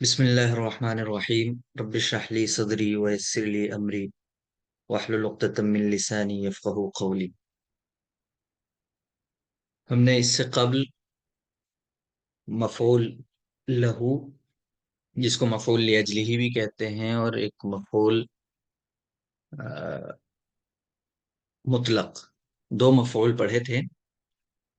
بسم اللہ الرحمن الرحیم رب اشرح لی صدری ویسر لی امری واحلل عقدۃ من لسانی یفقہوا قولی۔ ہم نے اس سے قبل مفعول لہو، جس کو مفعول لاجلہ بھی کہتے ہیں، اور ایک مفعول مطلق، دو مفعول پڑھے تھے۔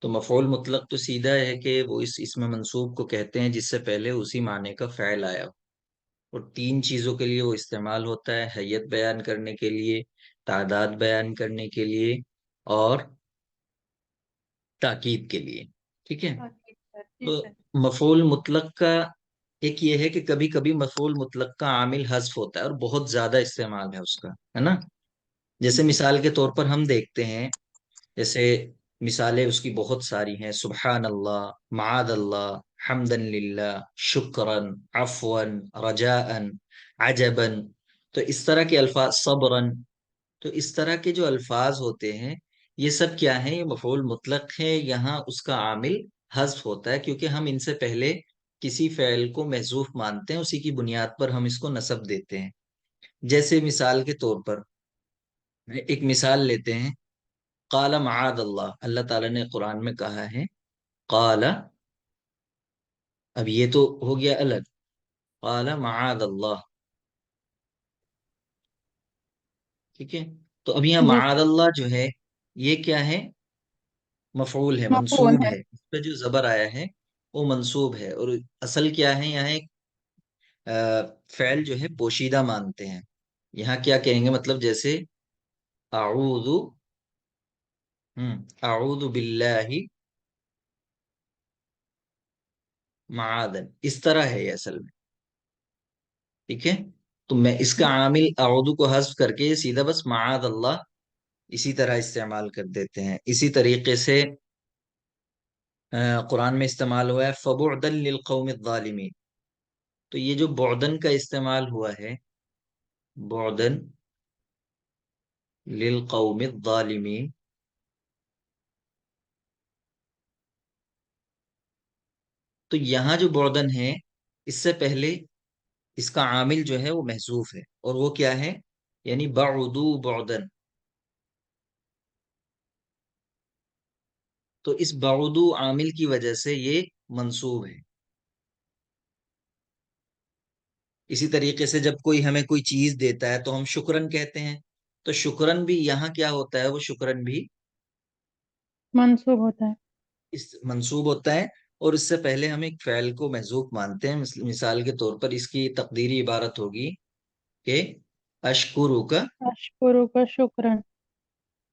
تو مفعول مطلق تو سیدھا ہے کہ وہ اس اسم منصوب کو کہتے ہیں جس سے پہلے اسی معنی کا فعل آیا ہو، اور تین چیزوں کے لیے وہ استعمال ہوتا ہے: حیت بیان کرنے کے لیے، تعداد بیان کرنے کے لیے، اور تاکید کے لیے۔ ٹھیک ہے۔ اوکے سر، جی تو سر۔ مفعول مطلق کا ایک یہ ہے کہ کبھی کبھی مفعول مطلق کا عامل حذف ہوتا ہے اور بہت زیادہ استعمال ہے اس کا، ہے نا؟ جیسے جی مثال کے طور پر ہم دیکھتے ہیں، جیسے مثالیں اس کی بہت ساری ہیں: سبحان اللہ، معاذ اللہ، حمدن للہ، شکرن، عفون، رجاءن، عجبن۔ تو اس طرح کے الفاظ، صبرن، تو اس طرح کے جو الفاظ ہوتے ہیں، یہ سب کیا ہیں؟ یہ مفعول مطلق ہے۔ یہاں اس کا عامل حذف ہوتا ہے کیونکہ ہم ان سے پہلے کسی فعل کو محذوف مانتے ہیں، اسی کی بنیاد پر ہم اس کو نصب دیتے ہیں۔ جیسے مثال کے طور پر ایک مثال لیتے ہیں: قال معاذ اللہ، اللہ تعالیٰ نے قرآن میں کہا ہے قال، اب یہ تو ہو گیا الگ، قال معاذ اللہ، ٹھیک ہے؟ تو اب یہاں جی معاذ سر، اللہ جو ہے، یہ کیا ہے؟ مفعول ہے، مفعول منصوب ہے۔ ہے، اس پہ جو زبر آیا ہے وہ منصوب ہے، اور اصل کیا ہے؟ یہاں ایک فعل جو ہے پوشیدہ مانتے ہیں۔ یہاں کیا کہیں گے؟ مطلب جیسے اعوذ، اعوذ باللہ معاذن، اس طرح ہے یہ اصل میں، ٹھیک ہے؟ تو میں اس کا جی عامل اعوذ کو حذف کر کے سیدھا بس معاذ اللہ اسی طرح استعمال کر دیتے ہیں۔ اسی طریقے سے قرآن میں استعمال ہوا ہے فبعدا للقوم الظالمین۔ تو یہ جو بعدن کا استعمال ہوا ہے، بعدن للقوم الظالمین، تو یہاں جو بعدن ہے، اس سے پہلے اس کا عامل جو ہے وہ محذوف ہے، اور وہ کیا ہے؟ یعنی بعدو بعدن۔ تو اس بعدو عامل کی وجہ سے یہ منصوب ہے۔ اسی طریقے سے جب کوئی ہمیں کوئی چیز دیتا ہے تو ہم شکرن کہتے ہیں، تو شکرن بھی یہاں کیا ہوتا ہے؟ وہ شکرن بھی منصوب ہوتا ہے۔ اس منصوب ہوتا ہے، اور اس سے پہلے ہم ایک فعل کو محذوف مانتے ہیں۔ مثال کے طور پر اس کی تقدیری عبارت ہوگی کہ اشکرو کا، اشکرو کا شکرن۔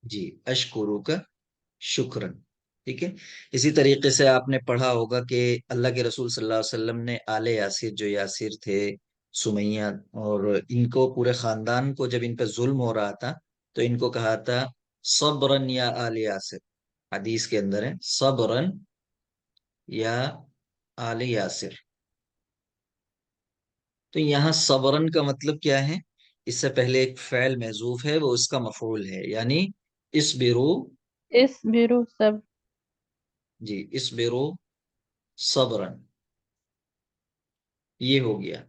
جی، اشکرو کا شکرن، ٹھیک ہے؟ اسی طریقے سے آپ نے پڑھا ہوگا کہ اللہ کے رسول صلی اللہ علیہ وسلم نے آل یاسر، جو یاسر تھے، سمیہ، اور ان کو پورے خاندان کو جب ان پہ ظلم ہو رہا تھا تو ان کو کہا تھا صبرن یا آل یاسر، حدیث کے اندر ہے صبرن یا آل یاسر۔ تو یہاں صبرن کا مطلب کیا ہے؟ اس سے پہلے ایک فعل محذوف ہے، وہ اس کا مفعول ہے، یعنی اسبرو، اس بیرو سب۔ جی، اسبرو صبرن، یہ ہو گیا۔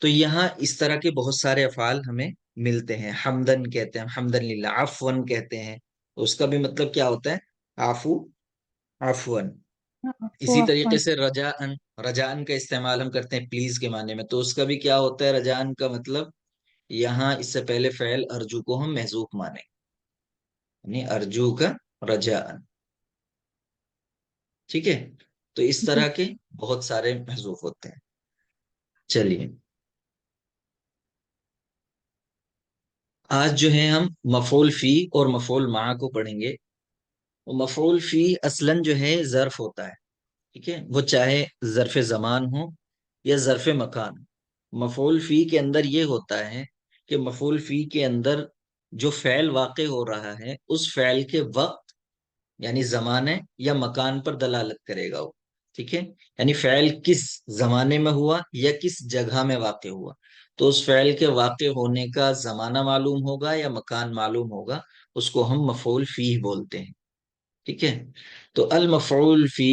تو یہاں اس طرح کے بہت سارے افعال ہمیں ملتے ہیں۔ حمدن کہتے ہیں، حمدن للہ، عفون کہتے ہیں، اس کا بھی مطلب کیا ہوتا ہے؟ عفو، عفون۔ عفو اسی عفواً۔ طریقے سے رجاءن، رجاءن کا استعمال ہم کرتے ہیں پلیز کے معنی میں، تو اس کا بھی کیا ہوتا ہے؟ رجاءن کا مطلب، یہاں اس سے پہلے فعل ارجو کو ہم محذوف مانیں، یعنی ارجو کا رجاءن، ٹھیک ہے؟ تو اس جی طرح کے بہت سارے محذوف ہوتے ہیں۔ چلیے، آج جو ہے ہم مفعول فی اور مفعول مع کو پڑھیں گے۔ مفعول فی اصلاً جو ہے ظرف ہوتا ہے، ٹھیک ہے؟ وہ چاہے ظرف زمان ہو یا ظرف مکان ہو۔ مفعول فی کے اندر یہ ہوتا ہے کہ مفعول فی کے اندر جو فعل واقع ہو رہا ہے، اس فعل کے وقت یعنی زمانے یا مکان پر دلالت کرے گا وہ، ٹھیک ہے؟ یعنی فعل کس زمانے میں ہوا یا کس جگہ میں واقع ہوا، تو اس فعل کے واقع ہونے کا زمانہ معلوم ہوگا یا مکان معلوم ہوگا، اس کو ہم مفعول فی بولتے ہیں، ٹھیک ہے؟ تو المفعول فی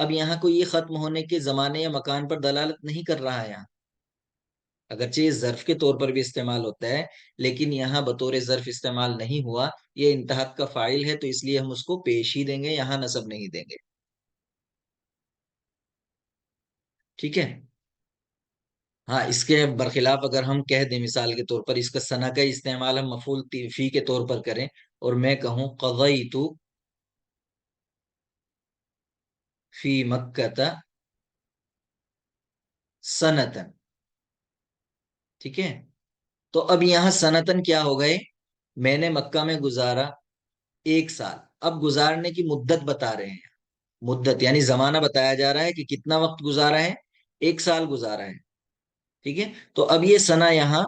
اب یہاں کوئی یہ ختم ہونے کے زمانے یا مکان پر دلالت نہیں کر رہا ہے یہاں، اگرچہ یہ ظرف کے طور پر بھی استعمال ہوتا ہے لیکن یہاں بطور ظرف استعمال نہیں ہوا، یہ انتہت کا فاعل ہے تو اس لیے ہم اس کو پیش ہی دیں گے، یہاں نصب نہیں دیں گے، ٹھیک ہے۔ ہاں اس کے برخلاف اگر ہم کہہ دیں مثال کے طور پر اس کا ثنا کا استعمال ہم مفعول فی کے طور پر کریں اور میں کہوں قضیت فی مکہ سنتن، ٹھیک ہے، تو اب یہاں سنتن کیا ہو گئے، میں نے مکہ میں گزارا 1 سال، اب گزارنے کی مدت بتا رہے ہیں، مدت یعنی زمانہ بتایا جا رہا ہے کہ کتنا وقت گزارا ہے، 1 سال گزارا ہے، ٹھیک ہے، تو اب یہ سنا یہاں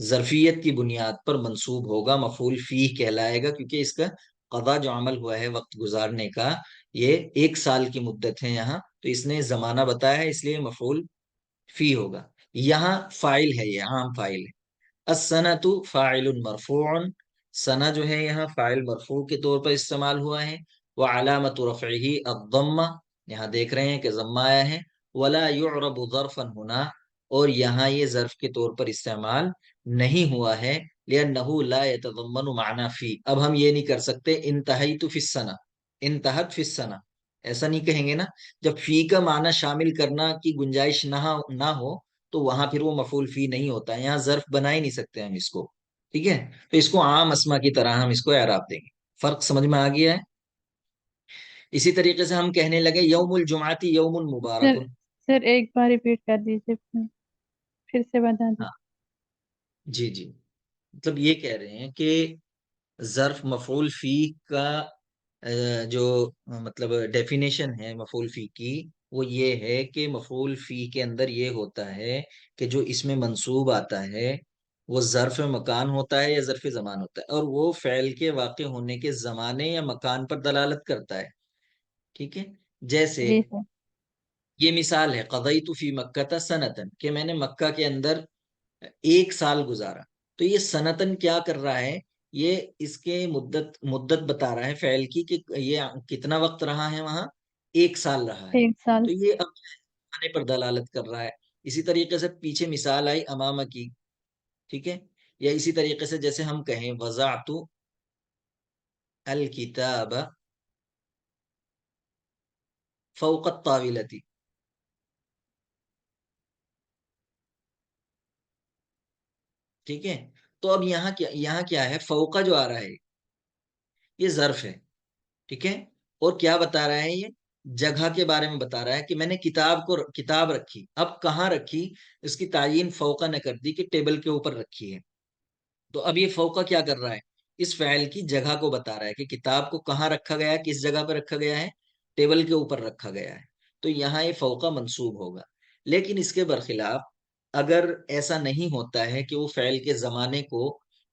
ظرفیت کی بنیاد پر منصوب ہوگا، مفعول فیہ کہلائے گا، کیونکہ اس کا قضا جو عمل ہوا ہے وقت گزارنے کا یہ 1 سال کی مدت ہے یہاں، تو اس نے زمانہ بتایا ہے اس لیے مفعول فی ہوگا، یہاں فاعل ہے، یہ عام فاعل ہے، السنۃ فاعل مرفوع، سنا جو ہے یہاں فاعل مرفوع کے طور پر استعمال ہوا ہے، وعلامت رفعہ الضمہ، یہاں دیکھ رہے ہیں کہ ضمہ آیا ہے، ولا يعرب ظرفا ہونا، اور یہاں یہ ظرف کے طور پر استعمال نہیں ہوا ہے، لأنه لا يتضمن معنى فی، اب ہم یہ نہیں کر سکتے انتہیت فی السنہ، انتہت فی السنہ، ایسا نہیں کہیں گے نا، جب فی کا معنی شامل کرنا کی گنجائش نہ ہو تو وہاں پھر وہ مفعول فی نہیں ہوتا ہے، یہاں ظرف بنا ہی نہیں سکتے ہم اس کو، ٹھیک ہے، تو اس کو عام اسما کی طرح ہم اس کو اعراب دیں گے، فرق سمجھ میں آ گیا ہے۔ اسی طریقے سے ہم کہنے لگے یوم الجمعاتی یوم سر مبارک، سر ایک بار ریپیٹ کر دیجیے، پھر سے بتا دیجیے۔ ہاں جی جی، مطلب یہ کہہ رہے ہیں کہ ظرف مفعول فی کا جو مطلب ڈیفینیشن ہے مفعول فی کی، وہ یہ ہے کہ مفعول فی کے اندر یہ ہوتا ہے کہ جو اس میں منصوب آتا ہے وہ ظرف مکان ہوتا ہے یا ظرف زمان ہوتا ہے، اور وہ فعل کے واقع ہونے کے زمانے یا مکان پر دلالت کرتا ہے، ٹھیک ہے، جیسے جی سر۔ یہ مثال ہے قضیت فی مکہ سنتن، کہ میں نے مکہ کے اندر 1 سال گزارا، تو یہ سنتن کیا کر رہا ہے، یہ اس کے مدت بتا رہا ہے فعل کی کہ یہ کتنا وقت رہا ہے وہاں، 1 سال رہا ہے، 1 سال۔ تو یہ اب آنے پر دلالت کر رہا ہے، اسی طریقے سے پیچھے مثال آئی امامہ کی، ٹھیک ہے، یا اسی طریقے سے جیسے ہم کہیں وضعت الکتاب فوق الطاولۃ، ٹھیک ہے، تو اب یہاں کیا ہے، فوقہ جو آ رہا ہے یہ ظرف ہے، ٹھیک ہے، اور کیا بتا رہا ہے، یہ جگہ کے بارے میں بتا رہا ہے کہ میں نے کتاب رکھی، اب کہاں رکھی، اس کی تعین فوقہ نے کر دی کہ ٹیبل کے اوپر رکھی ہے، تو اب یہ فوقہ کیا کر رہا ہے، اس فعل کی جگہ کو بتا رہا ہے کہ کتاب کو کہاں رکھا گیا ہے، کس جگہ پہ رکھا گیا ہے، ٹیبل کے اوپر رکھا گیا ہے، تو یہاں یہ فوقہ منصوب ہوگا، لیکن اس کے برخلاف اگر ایسا نہیں ہوتا ہے کہ وہ فعل کے زمانے کو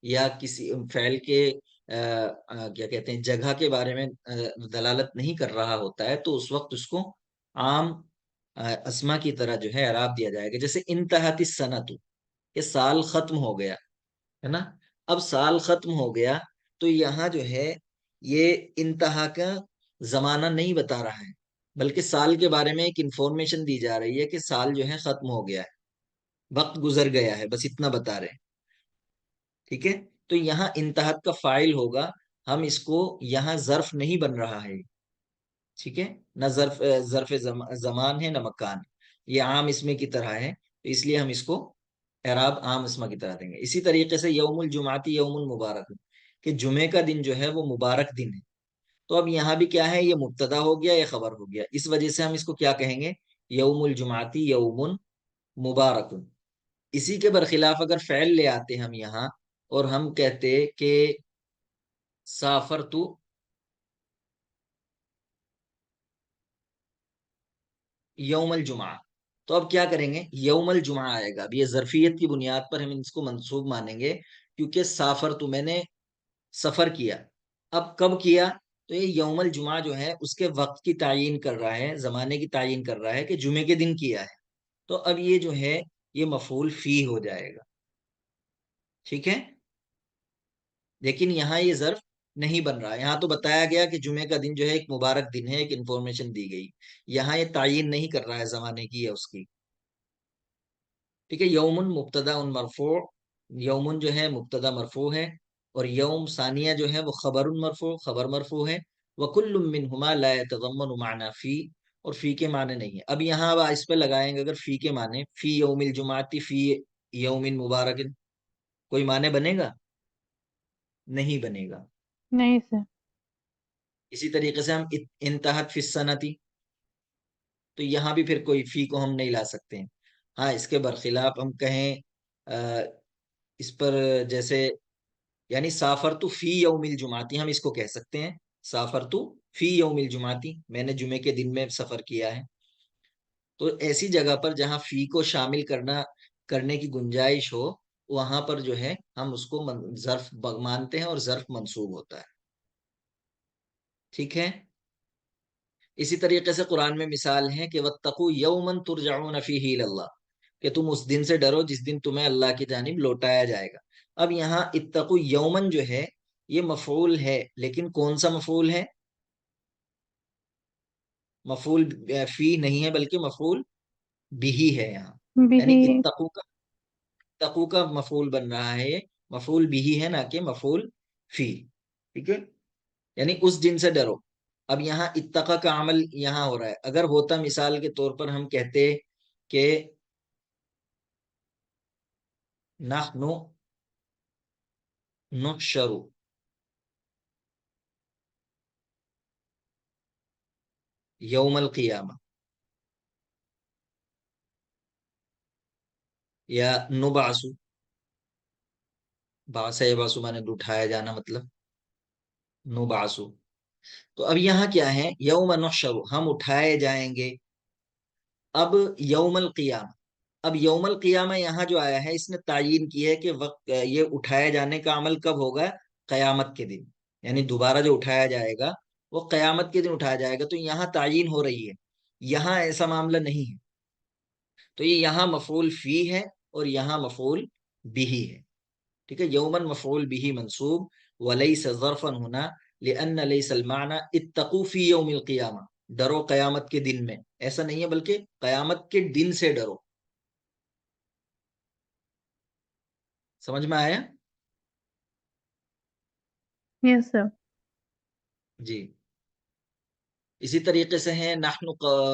یا کسی فعل کے کیا کہتے ہیں جگہ کے بارے میں دلالت نہیں کر رہا ہوتا ہے، تو اس وقت اس کو عام اسما کی طرح جو ہے اعراب دیا جائے گا، جیسے انتہت السنۃ، یہ سال ختم ہو گیا ہے نا، اب سال ختم ہو گیا تو یہاں جو ہے یہ انتہا کا زمانہ نہیں بتا رہا ہے، بلکہ سال کے بارے میں ایک انفارمیشن دی جا رہی ہے کہ سال جو ہے ختم ہو گیا ہے، وقت گزر گیا ہے، بس اتنا بتا رہے ہیں، ٹھیک ہے، تو یہاں انتہت کا فاعل ہوگا، ہم اس کو یہاں ظرف نہیں بن رہا ہے، ٹھیک ہے، نہ ظرف زمان ہے نہ مکان، یہ عام اسمے کی طرح ہے، تو اس لیے ہم اس کو اعراب عام اسما کی طرح دیں گے، اسی طریقے سے یوم الجمعاتی یوم المبارک، کہ جمعے کا دن جو ہے وہ مبارک دن ہے، تو اب یہاں بھی کیا ہے، یہ مبتدا ہو گیا، یہ خبر ہو گیا، اس وجہ سے ہم اس کو کیا کہیں گے، یوم الجمعاتی یوم مبارک، اسی کے برخلاف اگر فعل لے آتے ہم یہاں اور ہم کہتے کہ سافرت یوم الجمعہ، تو اب کیا کریں گے، یوم الجمعہ آئے گا، اب یہ ظرفیت کی بنیاد پر ہم اس کو منصوب مانیں گے، کیونکہ سافر تو میں نے سفر کیا، اب کب کیا، تو یہ یوم الجمعہ جو ہے اس کے وقت کی تعین کر رہا ہے، زمانے کی تعین کر رہا ہے کہ جمعے کے دن کیا ہے، تو اب یہ جو ہے یہ مفعول فی ہو جائے گا، ٹھیک ہے، لیکن یہاں یہ ظرف نہیں بن رہا. یہاں تو بتایا گیا کہ جمعے کا دن جو ہے ایک مبارک دن ہے، ایک انفارمیشن دی گئی. یہاں یہ تعین نہیں کر رہا ہے زمانے کی یا اس کی. ٹھیک ہے. یومن مبتدا ان مرفوع، یومن جو ہے مبتدا مرفوع ہے، اور یوم ثانیہ جو ہے وہ خبر مرفوع، خبر مرفوع ہے. وکل منہما لا يتضمن معنی فی، اور فی کے معنی نہیں ہے. اب یہاں اب اس پہ لگائیں گے اگر فی کے معنی، فی یوم الجمعہ فی یوم مبارک، کوئی معنی بنے گا؟ نہیں بنے گا. نہیں سر. اسی طریقے سے ہم انتہت فی السنتی، تو یہاں بھی پھر کوئی فی کو ہم نہیں لا سکتے ہیں. ہاں اس کے برخلاف ہم کہیں اس پر جیسے یعنی سافرتو فی یوم الجمعاتی، ہم اس کو کہہ سکتے ہیں سافرتو فی یوم الجمعاتی، میں نے جمعے کے دن میں سفر کیا ہے. تو ایسی جگہ پر جہاں فی کو شامل کرنے کی گنجائش ہو، وہاں پر جو ہے ہم اس کو ظرف مانتے ہیں اور ظرف منصوب ہوتا ہے. ٹھیک ہے. اسی طریقے سے قرآن میں مثال ہے کہ وَاتَّقُوا يَوْمًا تُرْجَعُونَ فِيهِ إِلَى اللَّهِ، کہ تم اس دن سے ڈرو جس دن تمہیں اللہ کی جانب لوٹایا جائے گا. اب یہاں اتقوا یومن جو ہے یہ مفعول ہے، لیکن کون سا مفعول ہے؟ مفعول فی نہیں ہے بلکہ مفعول بھی ہے یہاں. بھی. یعنی اتقوا کا مفعول بن رہا ہے، یہ مفعول بھی ہے نہ کہ مفعول فی. ٹھیک ہے. یعنی اس دن سے ڈرو. اب یہاں اتقا کا عمل یہاں ہو رہا ہے. اگر ہوتا مثال کے طور پر ہم کہتے کہ نحن نحشر یوم القیامہ، یا نبعث، باس ہے باسو میں نے اٹھایا جانا مطلب نبعث. تو اب یہاں کیا ہے؟ یوم نحشر، ہم اٹھائے جائیں گے. اب یوم القیامہ، اب یوم القیامہ یہاں جو آیا ہے اس نے تعین کی ہے کہ وقت یہ اٹھائے جانے کا عمل کب ہوگا؟ قیامت کے دن. یعنی دوبارہ جو اٹھایا جائے گا وہ قیامت کے دن اٹھایا جائے گا. تو یہاں تعین ہو رہی ہے، یہاں ایسا معاملہ نہیں ہے. تو یہ یہاں مفعول فی ہے اور یہاں مفعول بھی ہے. ٹھیک ہے. یومن مفعول بھی منصوب، ولیس ظرفا ہونا، لأن لیس المعنی اتقوا فی یوم القیامہ، ڈرو قیامت کے دن میں، ایسا نہیں ہے بلکہ قیامت کے دن سے ڈرو. سمجھ میں آیا؟ یس سر. جی. اسی طریقے سے ہیں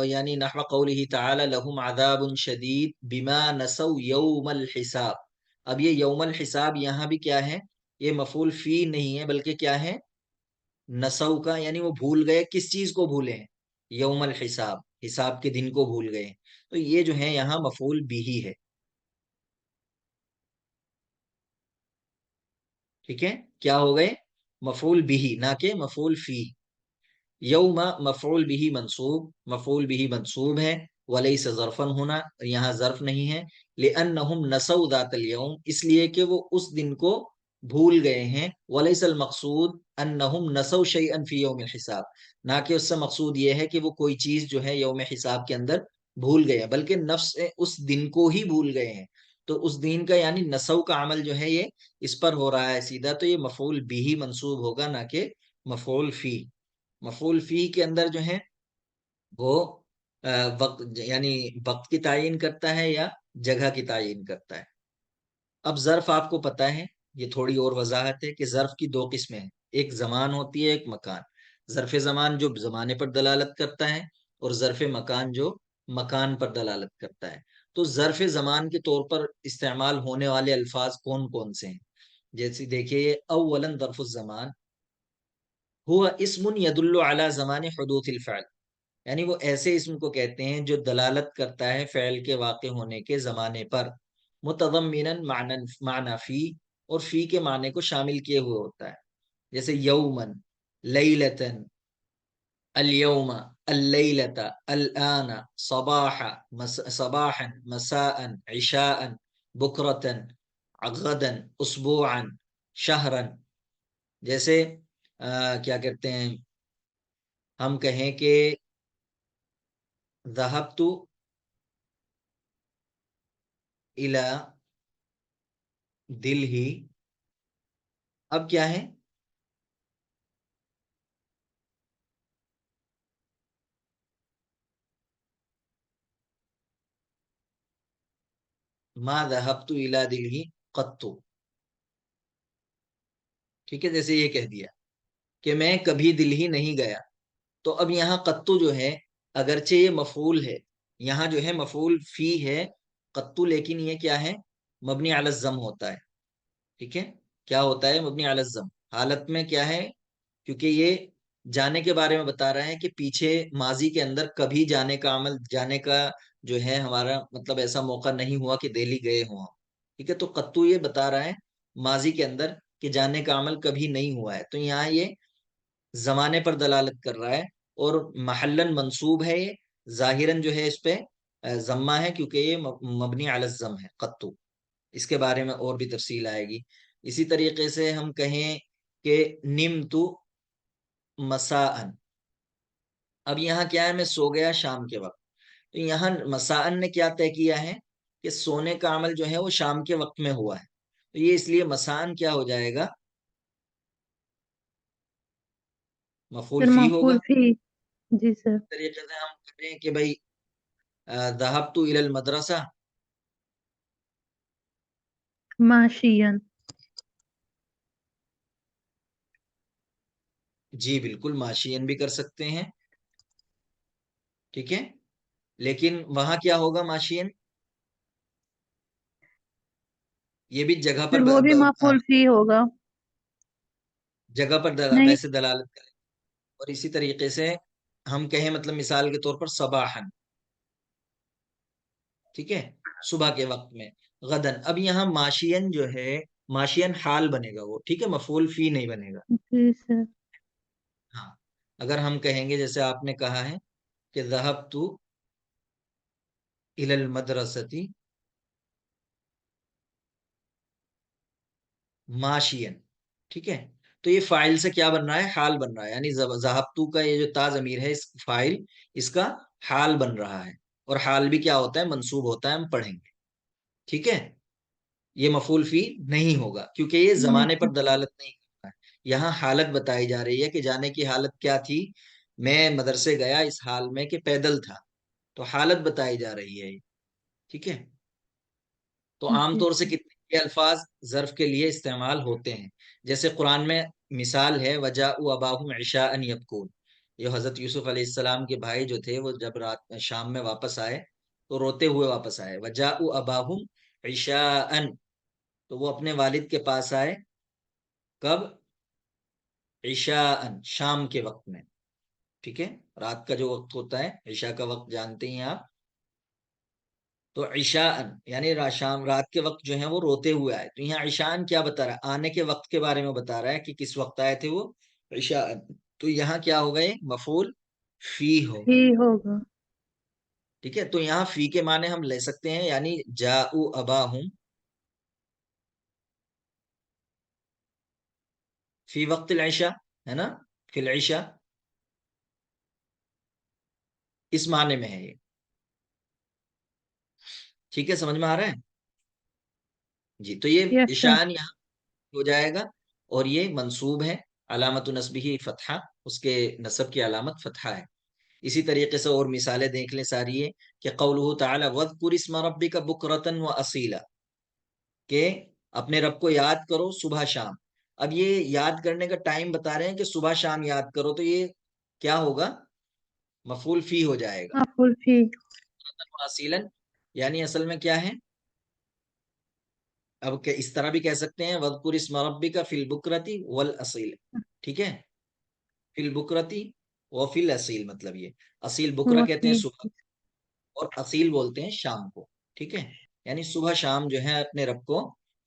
یعنی نحو قوله تعالی لهم عذاب شدید بما نسوا یوم الحساب. اب یہ یوم الحساب یہاں بھی کیا ہے؟ یہ مفعول فی نہیں ہے بلکہ کیا ہے؟ نسو کا، یعنی وہ بھول گئے. کس چیز کو بھولے ہیں؟ یوم الحساب، حساب کے دن کو بھول گئے. تو یہ جو ہے یہاں مفعول بھی ہے. ٹھیک ہے. کیا ہو گئے؟ مفعول بھی نہ کہ مفعول فی. یوم مفعول بھی منصوب، مفعول بھی منصوب ہے. ولیس ظرفا ہونا، یہاں ظرف نہیں ہے. لأنہم نسوا ذات اليوم، اس لیے کہ وہ اس دن کو بھول گئے ہیں. ولیس المقصود انہم نسوا شیئا فی یوم الحساب، نہ کہ اس سے مقصود یہ ہے کہ وہ کوئی چیز جو ہے یوم حساب کے اندر بھول گئے ہیں، بلکہ نفس اس دن کو ہی بھول گئے ہیں. تو اس دن کا یعنی نسو کا عمل جو ہے یہ اس پر ہو رہا ہے سیدھا. تو یہ مفعول بھی منصوب ہوگا نہ کہ مفعول فی. مفعول فی کے اندر جو ہے وہ وقت یعنی وقت کی تعین کرتا ہے یا جگہ کی تعین کرتا ہے. اب ظرف آپ کو پتا ہے، یہ تھوڑی اور وضاحت ہے کہ ظرف کی دو قسمیں ہیں، ایک زمان ہوتی ہے ایک مکان. ظرف زمان جو زمانے پر دلالت کرتا ہے، اور ظرف مکان جو مکان پر دلالت کرتا ہے. تو ظرف زمان کے طور پر استعمال ہونے والے الفاظ کون کون سے ہیں؟ جیسے دیکھیے، اولا ظرف الزمان ہوا اسم یدل علی زمان حدوث الفعل، یعنی وہ ایسے اسم کو کہتے ہیں جو دلالت کرتا ہے فعل کے واقع ہونے کے زمانے پر. متضمنا معنی فی، اور فی کے معنی کو شامل کیے ہوئے ہوتا ہے. جیسے یومن، لیلتن، الیوم، اللیلۃ، الآن، صباحا، صباحا، مساء، عشاء، بکرتن، غدا، اسبوعا، شہرا. جیسے کیا کہتے ہیں، ہم کہیں کہ ذهبت الى دلہی. اب کیا ہے؟ ما ذهبت الى دلہی قط، ٹھیک ہے، جیسے یہ کہہ دیا کہ میں کبھی دلہی نہیں گیا، تو اب یہاں قطو جو ہے اگرچہ یہ مفعول ہے، یہاں جو ہے مفعول فی ہے قطو، لیکن یہ کیا ہے، مبنی علی الضم ہوتا ہے، ٹھیک ہے، کیا ہوتا ہے، مبنی علی الضم، حالت میں کیا ہے، کیونکہ یہ جانے کے بارے میں بتا رہا ہے کہ پیچھے ماضی کے اندر کبھی جانے کا عمل، جانے کا جو ہے ہمارا مطلب ایسا موقع نہیں ہوا کہ دہلی گئے ہوں، ٹھیک ہے، تو قطو یہ بتا رہا ہے ماضی کے اندر کہ جانے کا عمل کبھی نہیں ہوا ہے، تو یہاں یہ زمانے پر دلالت کر رہا ہے، اور محلن منصوب ہے، یہ ظاہراً جو ہے اس پہ ضمہ ہے، کیونکہ یہ مبنی علی الضم ہے قطو، اس کے بارے میں اور بھی تفصیل آئے گی۔ اسی طریقے سے ہم کہیں کہ نمتو مساءن، اب یہاں کیا ہے، میں سو گیا شام کے وقت، تو یہاں مساءن نے کیا طے کیا ہے کہ سونے کا عمل جو ہے وہ شام کے وقت میں ہوا ہے، تو یہ اس لیے مساءن کیا ہو جائے گا، مفعول پھر فی ہوگا۔ مفعول فی، جی سر۔ اس طریقے سے ہم کہیں کہ بھائی ذهبت الى المدرسہ، ماشین، جی بالکل ماشین بھی کر سکتے ہیں، ٹھیک ہے، لیکن وہاں کیا ہوگا ماشین، یہ بھی جگہ پر پھر وہ بھی مفعول فی ہوگا۔ جگہ پر نہیں، ویسے دلالت کرے، اور اسی طریقے سے ہم کہیں مطلب مثال کے طور پر صباحن، ٹھیک ہے، صبح کے وقت میں، غدن، اب یہاں ماشین جو ہے ماشین حال بنے گا وہ، ٹھیک ہے، مفعول فی نہیں بنے گا۔ جی سر۔ ہاں، اگر ہم کہیں گے جیسے آپ نے کہا ہے کہ ذهبت الى المدرسة ماشین، ٹھیک ہے، تو یہ فائل سے کیا بن رہا ہے، حال بن رہا ہے، یعنی ذهبت کا یہ جو تا ضمیر ہے، اس فائل اس کا حال بن رہا ہے، اور حال بھی کیا ہوتا ہے، منصوب ہوتا ہے، ہم پڑھیں گے، ٹھیک ہے، یہ مفعول فی نہیں ہوگا کیونکہ یہ زمانے پر دلالت نہیں کرتا ہے، یہاں حالت بتائی جا رہی ہے کہ جانے کی حالت کیا تھی، میں مدرسے گیا اس حال میں کہ پیدل تھا، تو حالت بتائی جا رہی ہے، ٹھیک ہے، تو عام جی طور سے سر۔ کتنے یہ الفاظ ظرف کے لیے استعمال ہوتے ہیں، جیسے قرآن میں مثال ہے وَجَاءُوا أَبَاهُمْ عِشَاءً يَبْكُونَ، یہ حضرت یوسف علیہ السلام کے بھائی جو تھے وہ جب رات شام میں واپس آئے تو روتے ہوئے واپس آئے، وَجَاءُوا أَبَاهُمْ عِشَاءً، تو وہ اپنے والد کے پاس آئے، کب، عشاءً، شام کے وقت میں، ٹھیک ہے، رات کا جو وقت ہوتا ہے عشاء کا وقت جانتے ہیں آپ، تو عشاءً یعنی شام رات کے وقت جو ہے وہ روتے ہوئے آئے، تو یہاں عشاءً کیا بتا رہا ہے، آنے کے وقت کے بارے میں بتا رہا ہے کہ کس وقت آئے تھے وہ، عشاءً، تو یہاں کیا ہوگا، یہ مفعول فی ہوگا، فی ہوگا۔ ٹھیک ہے، تو یہاں فی کے معنی ہم لے سکتے ہیں، یعنی جاءوا اباہم فی وقت العشاء، ہے نا، فی العشاء، اس معنی میں ہے یہ، ٹھیک ہے، سمجھ میں آ رہا ہے، جی، تو یہ یس سر۔ عشاءً یہاں ہو جائے گا، اور یہ منصوب ہے، علامت نصبہ فتحہ، اس کے نصب کی علامت فتحہ ہے۔ اسی طریقے سے اور مثالیں دیکھ لیں ساری یہ کہ قولہ تعالی وَاذْكُرِ اسْمَ رَبِّكَ بُكْرَةً وَأَصِيلًا، کہ اپنے رب کو یاد کرو صبح شام، اب یہ یاد کرنے کا ٹائم بتا رہے ہیں کہ صبح شام یاد کرو، تو یہ کیا ہوگا، مفعول فی ہو جائے گا، مفعول فی۔ وَأَصِيلًا، یعنی اصل میں کیا ہے، اب کہ اس طرح بھی کہہ سکتے ہیں وَاذْكُرِ اسْمَ رَبِّكَ فِي الْبُكْرَةِ وَالْأَصِيلِ، ٹھیک ہے، فی البکرتی و فی الاصیل، مطلب یہ اصیل بکرا کہتے ہیں وفی، صبح، اور اصیل بولتے ہیں شام کو، ٹھیک ہے، یعنی صبح شام جو ہے اپنے رب کو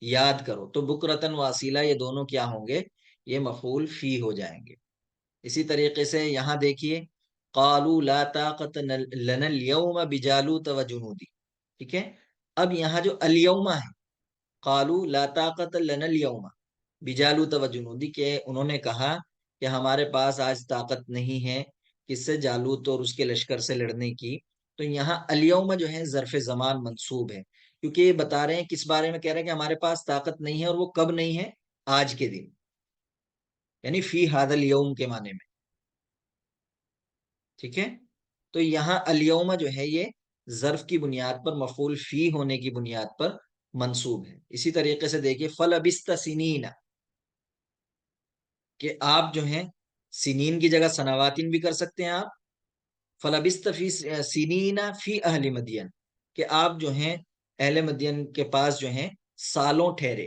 یاد کرو، تو بکرتن و اصیلا یہ دونوں کیا ہوں گے، یہ مفعول فی ہو جائیں گے۔ اسی طریقے سے یہاں دیکھیے قالوا لا طاقت لنا اليوم بجالوت وجنودی، ٹھیک ہے، اب یہاں جو الیوم ہے، قالوا لا طاقت لنا اليوم بجالوت وجنودی، کہ انہوں نے کہا کہ ہمارے پاس آج طاقت نہیں ہے کس سے، جالوت اور اس کے لشکر سے لڑنے کی، تو یہاں الیوم جو ہے ظرف زمان منصوب ہے، کیونکہ یہ بتا رہے ہیں کس بارے میں کہہ رہے ہیں کہ ہمارے پاس طاقت نہیں ہے، اور وہ کب نہیں ہے، آج کے دن، یعنی فی ھذا الیوم کے معنی میں، ٹھیک ہے، تو یہاں الیوم جو ہے یہ ظرف کی بنیاد پر، مفعول فی ہونے کی بنیاد پر منصوب ہے۔ اسی طریقے سے دیکھیے فلبست سنین، کہ آپ جو ہیں سنین کی جگہ سنواتن بھی کر سکتے ہیں آپ، فلبست فی سنین فی اہل مدین، کہ آپ جو ہیں اہل مدین کے پاس جو ہیں سالوں ٹھہرے۔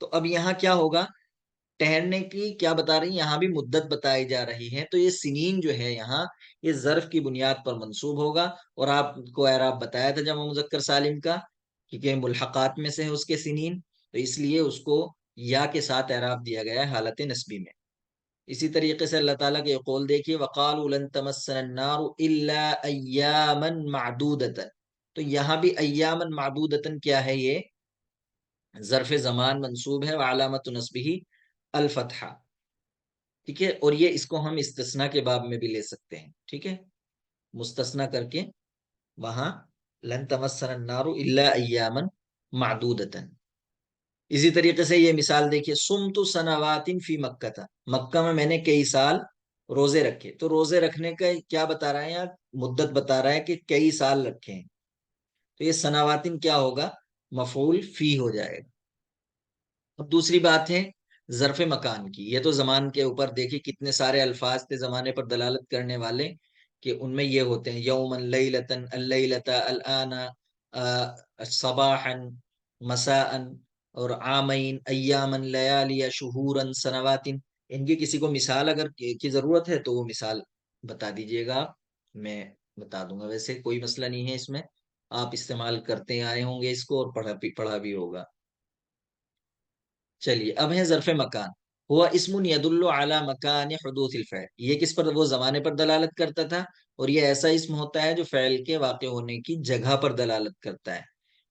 تو اب یہاں کیا ہوگا، ٹھہرنے کی کیا بتا رہی ہیں، یہاں بھی مدت بتائی جا رہی ہے، تو یہ سنین جو ہے یہاں یہ ظرف کی بنیاد پر منصوب ہوگا، اور آپ کو اعراب بتایا تھا جمع مذکر سالم کا، کیونکہ ملحقات میں سے ہے اس کے سنین، تو اس لیے اس کو یا کے ساتھ اعراب دیا گیا ہے حالت نسبی میں۔ اسی طریقے سے اللہ تعالیٰ کے قول دیکھیے وَقَالُوا لَن تَمَسَّنَا النَّارُ إِلَّا أَيَّامًا مَعْدُودَةً، تو یہاں بھی ایامًا معدودتاً کیا ہے، یہ ظرف زمان منصوب ہے، وعلامت نصبہ الفتحہ، ٹھیک ہے، اور یہ اس کو ہم استثناء کے باب میں بھی لے سکتے ہیں، ٹھیک ہے، مستثنیٰ کر کے وہاں لن تمسنا النار الا ایاما معدودتا۔ اسی طریقے سے یہ مثال دیکھیے سمت سنوات فی مکہ تھا، مکہ میں نے کئی سال روزے رکھے، تو روزے رکھنے کا کیا بتا رہا ہے یہاں، مدت بتا رہا ہے کہ کئی سال رکھے ہیں، تو یہ سنواتن کیا ہوگا، مفعول فی ہو جائے گا۔ اب دوسری بات ہے ظرف مکان کی، یہ تو زمان کے اوپر دیکھیے کتنے سارے الفاظ تھے زمانے پر دلالت کرنے والے، کہ ان میں یہ ہوتے ہیں یومن لیلتن اللیلتا الان صباحا مساء، اور عامین ایامن لیالی شہورا سنواتن، ان کی کسی کو مثال اگر کی ضرورت ہے تو وہ مثال بتا دیجئے گا، میں بتا دوں گا، ویسے کوئی مسئلہ نہیں ہے اس میں، آپ استعمال کرتے آئے ہوں گے اس کو، اور پڑھا بھی ہوگا۔ چلیے اب ہے ظرف مکان، ہوا اسم یدل علی مکان حدوث الفعل، یہ کس پر، وہ زمانے پر دلالت کرتا تھا، اور یہ ایسا اسم ہوتا ہے جو فعل کے واقع ہونے کی جگہ پر دلالت کرتا ہے،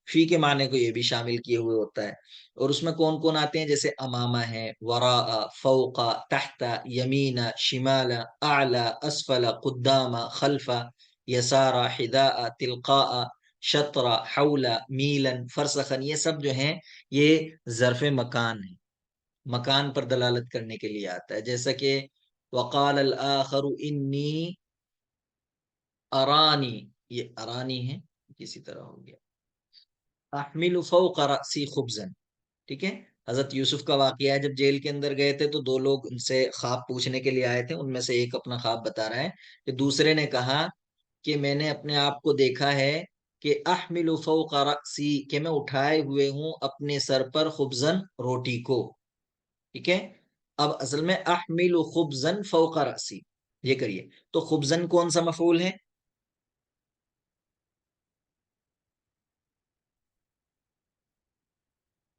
فی کے معنی کو یہ بھی شامل کیے ہوئے ہوتا ہے، اور اس میں کون کون آتے ہیں، جیسے امامہ ہے، وراء، فوق، تحت، یمین، شمال، اعلی، اسفل، قدام، خلف، یسار، حداء، تلقاء، شطر، حول، میلن، فرسخن، یہ سب جو ہیں یہ ظرف مکان ہے، مکان پر دلالت کرنے کے لیے آتا ہے، جیسا کہ وقال الآخر انی ارانی، یہ ارانی ہے، کسی طرح ہو گیا، احمل فوق رأسی خبزا، ٹھیک ہے، حضرت یوسف کا واقعہ ہے، جب جیل کے اندر گئے تھے تو دو لوگ ان سے خواب پوچھنے کے لیے آئے تھے، ان میں سے ایک اپنا خواب بتا رہا ہے کہ دوسرے نے کہا کہ میں نے اپنے آپ کو دیکھا ہے کہ احمل فوق رأسی، کہ میں اٹھائے ہوئے ہوں اپنے سر پر خبزن، روٹی کو، ٹھیک ہے، اب اصل میں احمل خبزن فوق رأسی، یہ کریے، تو خبزن کون سا مفعول ہے،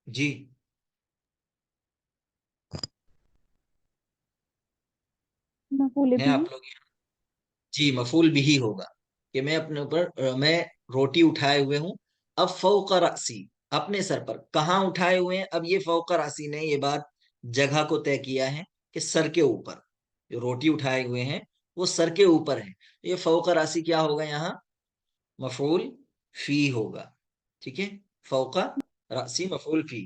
جی مفعول ہیں بھی. آپ لوگ، جی مفعول بھی ہوگا، کہ میں اپنے اوپر میں روٹی اٹھائے ہوئے ہوں، اب فوق رأسی، اپنے سر پر، کہاں اٹھائے ہوئے ہیں، اب یہ فوق رأسی نے یہ بات جگہ کو طے کیا ہے کہ سر کے اوپر، جو روٹی اٹھائے ہوئے ہیں وہ سر کے اوپر ہے، یہ فوق رأسی کیا ہوگا یہاں، مفعول فی ہوگا، ٹھیک ہے، فوق رأسی مفعول فی،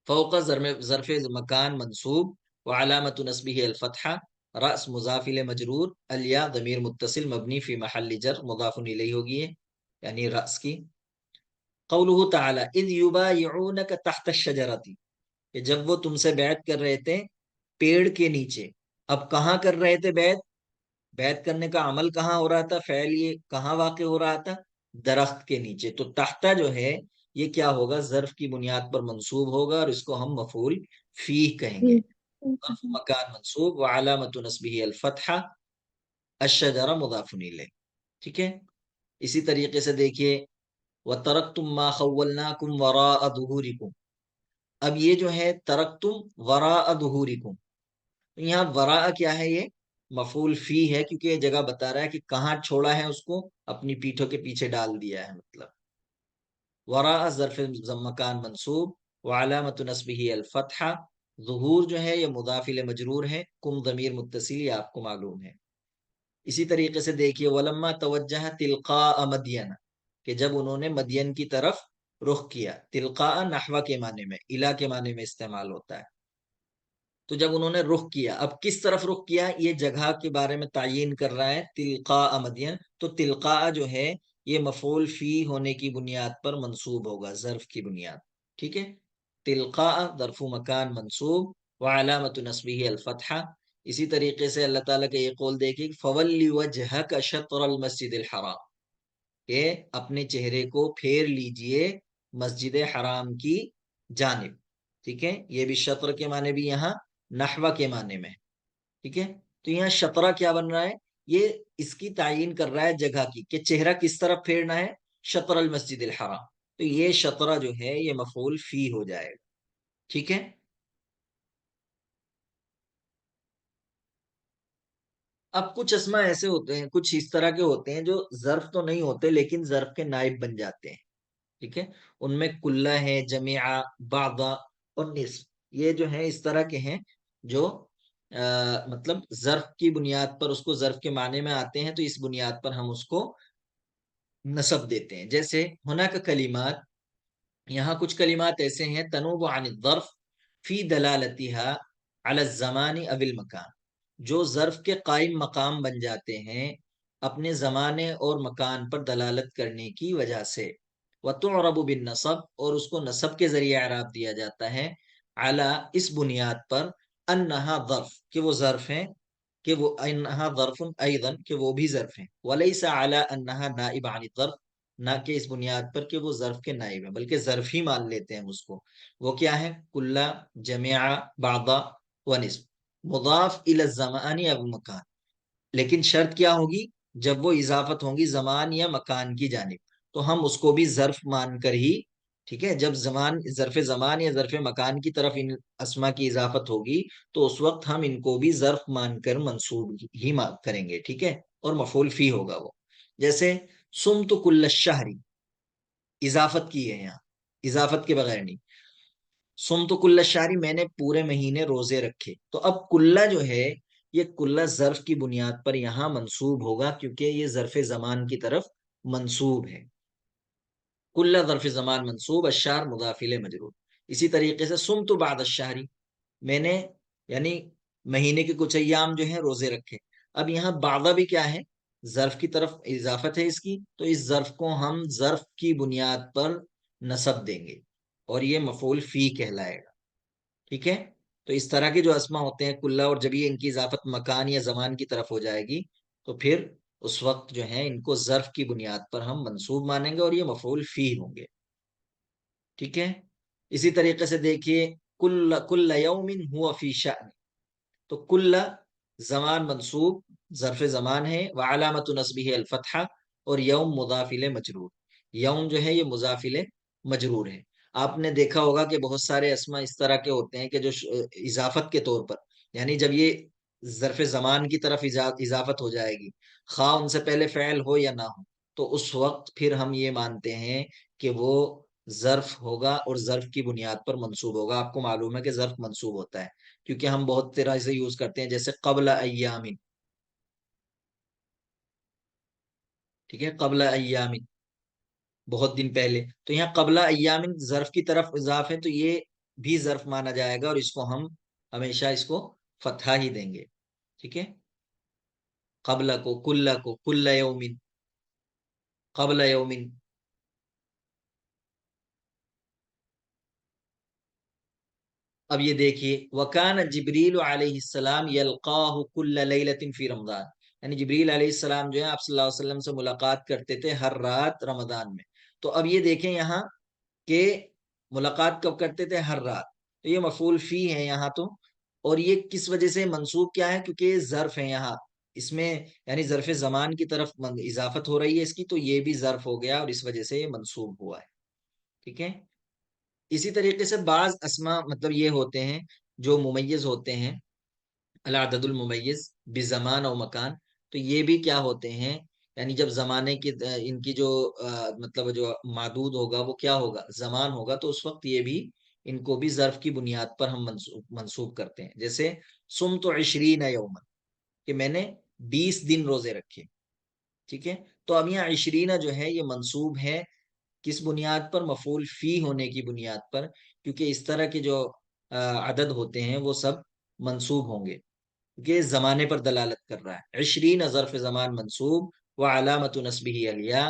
فوق ظرف مکان منصوب، وعلامت نصبه الفتحہ، رأس مضاف الیہ مجرور، الیا ضمیر متصل مبنی فی محل جر مضاف الیہ ہوگی ہے، یعنی رأس کی۔ قولہ تعالی اذ یبایعونک تحت الشجرۃ، کہ جب وہ تم سے بیعت کر رہے تھے پیڑ کے نیچے، اب کہاں کر رہے تھے بیعت، بیعت کرنے کا عمل کہاں ہو رہا تھا، فعل یہ کہاں واقع ہو رہا تھا، درخت کے نیچے، تو تحتہ جو ہے یہ کیا ہوگا، ظرف کی بنیاد پر منصوب ہوگا، اور اس کو ہم مفعول فیہ کہیں گے، ظرف مکان منصوب وعلامت نصبہ الفتحہ، الشجرہ مضاف الیہ، ٹھیک ہے۔ اسی طریقے سے دیکھیے وَتَرَكْتُمْ مَا خَوَّلْنَاكُمْ وَرَاءَ ظُهُورِكُمْ، اب یہ جو ہے ترکتم وراء ظہورکم، یہاں وراء کیا ہے، یہ مفعول فی ہے، کیونکہ یہ جگہ بتا رہا ہے کہ کہاں چھوڑا ہے اس کو، اپنی پیٹھوں کے پیچھے ڈال دیا ہے، مطلب وراء ظرف مکان منصوب وعلامت نصبہ الفتحہ، ظہور جو ہے یہ مضاف الیہ مجرور ہے، کم ضمیر متصل، یہ آپ کو معلوم ہے۔ اسی طریقے سے دیکھیے ولما توجہ تلقاء مدین، کہ جب انہوں نے مدین کی طرف رخ کیا، تلقاء نحو کے معنی میں، الا کے معنی میں استعمال ہوتا ہے، تو جب انہوں نے رخ کیا، اب کس طرف رخ کیا، یہ جگہ کے بارے میں تعیین کر رہا ہے، تلقاء مدین، تو تلقاء جو ہے یہ مفعول فی ہونے کی بنیاد پر منصوب ہوگا، ظرف کی بنیاد. ٹھیک ہے. تلقاء ظرف مکان منصوب وعلامت نصبه الفتحہ. اسی طریقے سے اللہ تعالیٰ کا یہ قول دیکھیں، فَوَلِّ وَجْهَكَ شَطْرَ الْمَسْجِدِ الْحَرَامِ، کہ اپنے چہرے کو پھیر لیجئے مسجد حرام کی جانب. ٹھیک ہے. یہ بھی شطر کے معنی بھی یہاں نحو کے معنی میں. ٹھیک ہے. تو یہاں شطرہ کیا بن رہا ہے؟ یہ اس کی تعین کر رہا ہے جگہ کی، کہ چہرہ کس طرف پھیرنا ہے، شطر المسجد الحرام. تو یہ شطرہ جو ہے یہ مفعول فی ہو جائے گا. ٹھیک ہے. اب کچھ اسما ایسے ہوتے ہیں، کچھ اس طرح کے ہوتے ہیں جو ظرف تو نہیں ہوتے لیکن ظرف کے نائب بن جاتے ہیں. ٹھیک ہے. ان میں کلہ ہے، جمیعہ، بعضا اور نصف. یہ جو ہیں اس طرح کے ہیں جو مطلب ظرف کی بنیاد پر اس کو ظرف کے معنی میں آتے ہیں، تو اس بنیاد پر ہم اس کو نصب دیتے ہیں. جیسے ہونا کا کلمات، یہاں کچھ کلمات ایسے ہیں تنوب عن الظرف فی دلالتها علی الزمان او المکان، جو ظرف کے قائم مقام بن جاتے ہیں اپنے زمانے اور مکان پر دلالت کرنے کی وجہ سے. وتعرب بالنصب، اور اس کو نصب کے ذریعے اعراب دیا جاتا ہے، علی اس بنیاد پر، انہا ظرف کہ وہ ظرف ہیں، کہ وہ انہا ظرف ایضا کہ وہ بھی ظرف ہیں، ولیس علی انہا نائب عن الظرف، نہ کہ اس بنیاد پر کہ وہ ظرف کے نائب ہیں، بلکہ ظرف ہی مان لیتے ہیں اس کو. وہ کیا ہے؟ کلہ، جمیعہ، بعضا و نصف، مضاف الی الزمان یا مکان. لیکن شرط کیا ہوگی؟ جب وہ اضافت ہوں گی زمان یا مکان کی جانب، تو ہم اس کو بھی ظرف مان کر ہی، ٹھیک ہے، جب ظرف زمان یا ظرف مکان کی طرف ان اسما کی اضافت ہوگی تو اس وقت ہم ان کو بھی ظرف مان کر منصوب ہی کریں گے. ٹھیک ہے. اور مفعول فی ہوگا وہ. جیسے سمت کل الشہری، اضافت کی ہے یہاں، اضافت کے بغیر نہیں. سمت کل الشہری میں نے پورے مہینے روزے رکھے. تو اب کلہ جو ہے یہ کلہ ظرف کی بنیاد پر یہاں منصوب ہوگا، کیونکہ یہ ظرف زمان کی طرف منصوب ہے. کلہ ظرف زمان منصوب، الشہر مضاف الیہ مجرور. اسی طریقے سے سمت بعد الشہری، میں نے یعنی مہینے کے کچھ ایام جو ہیں روزے رکھے. اب یہاں بعضا بھی کیا ہے؟ ظرف کی طرف اضافت ہے اس کی، تو اس ظرف کو ہم ظرف کی بنیاد پر نصب دیں گے اور یہ مفعول فی کہلائے گا. ٹھیک ہے. تو اس طرح کے جو اسما ہوتے ہیں کلہ، اور جب یہ ان کی اضافت مکان یا زمان کی طرف ہو جائے گی تو پھر اس وقت جو ہے ان کو ظرف کی بنیاد پر ہم منصوب مانیں گے اور یہ مفعول فی ہوں گے. ٹھیک ہے. اسی طریقے سے دیکھیے کل یوم ہوا فی شأن، تو کل زمان منصوب، ظرف زمان ہے، وعلامت نصبہ الفتحہ، اور یوم مضاف الیہ مجرور. یوم جو ہے یہ مضاف الیہ مجرور ہے. آپ نے دیکھا ہوگا کہ بہت سارے اسما اس طرح کے ہوتے ہیں کہ جو اضافت کے طور پر، یعنی جب یہ ظرف زمان کی طرف اضافت ہو جائے گی، خواہ ان سے پہلے فعل ہو یا نہ ہو، تو اس وقت پھر ہم یہ مانتے ہیں کہ وہ ظرف ہوگا اور ظرف کی بنیاد پر منصوب ہوگا. آپ کو معلوم ہے کہ ظرف منصوب ہوتا ہے کیونکہ ہم بہت طرح سے یوز کرتے ہیں، جیسے قبل ایام. ٹھیک ہے. قبل ایام، بہت دن پہلے. تو یہاں قبل ایام ظرف کی طرف اضاف ہے، تو یہ بھی ظرف مانا جائے گا اور اس کو ہم ہمیشہ اس کو فتحہ ہی دیں گے. ٹھیک ہے. قبل کو، کل یومن، قبل یومن. اب یہ دیکھیے وکان جبریل علیہ السلام یلقاہ کل لیلۃ فی رمضان، یعنی جبریل علیہ السلام جو ہے آپ صلی اللہ علیہ وسلم سے ملاقات کرتے تھے ہر رات رمضان میں. تو اب یہ دیکھیں یہاں کہ ملاقات کب کرتے تھے؟ ہر رات. تو یہ مفعول فی ہے یہاں. تو اور یہ کس وجہ سے منصوب کیا ہے؟ کیونکہ یہ ظرف ہے یہاں، اس میں یعنی ظرف زمان کی طرف اضافت ہو رہی ہے اس کی، تو یہ بھی ظرف ہو گیا اور اس وجہ سے یہ منصوب ہوا ہے. ٹھیک ہے. اسی طریقے سے بعض اسما مطلب یہ ہوتے ہیں جو ممیز ہوتے ہیں، العدد الممیز بزمان و مکان. تو یہ بھی کیا ہوتے ہیں؟ یعنی جب زمانے کی ان کی جو مطلب جو معدود ہوگا وہ کیا ہوگا؟ زمان ہوگا. تو اس وقت یہ بھی ان کو بھی ظرف کی بنیاد پر ہم منصوب کرتے ہیں. جیسے سمت 20 یوما، کہ میں نے 20 دن روزے رکھے. ٹھیک ہے. تو اب یہاں 20 جو ہے یہ منصوب ہے کس بنیاد پر؟ مفعول فی ہونے کی بنیاد پر، کیونکہ اس طرح کے جو عدد ہوتے ہیں وہ سب منصوب ہوں گے کیونکہ زمانے پر دلالت کر رہا ہے. 20 ظرف زمان منصوب و علامت نصبہ الیا،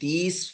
30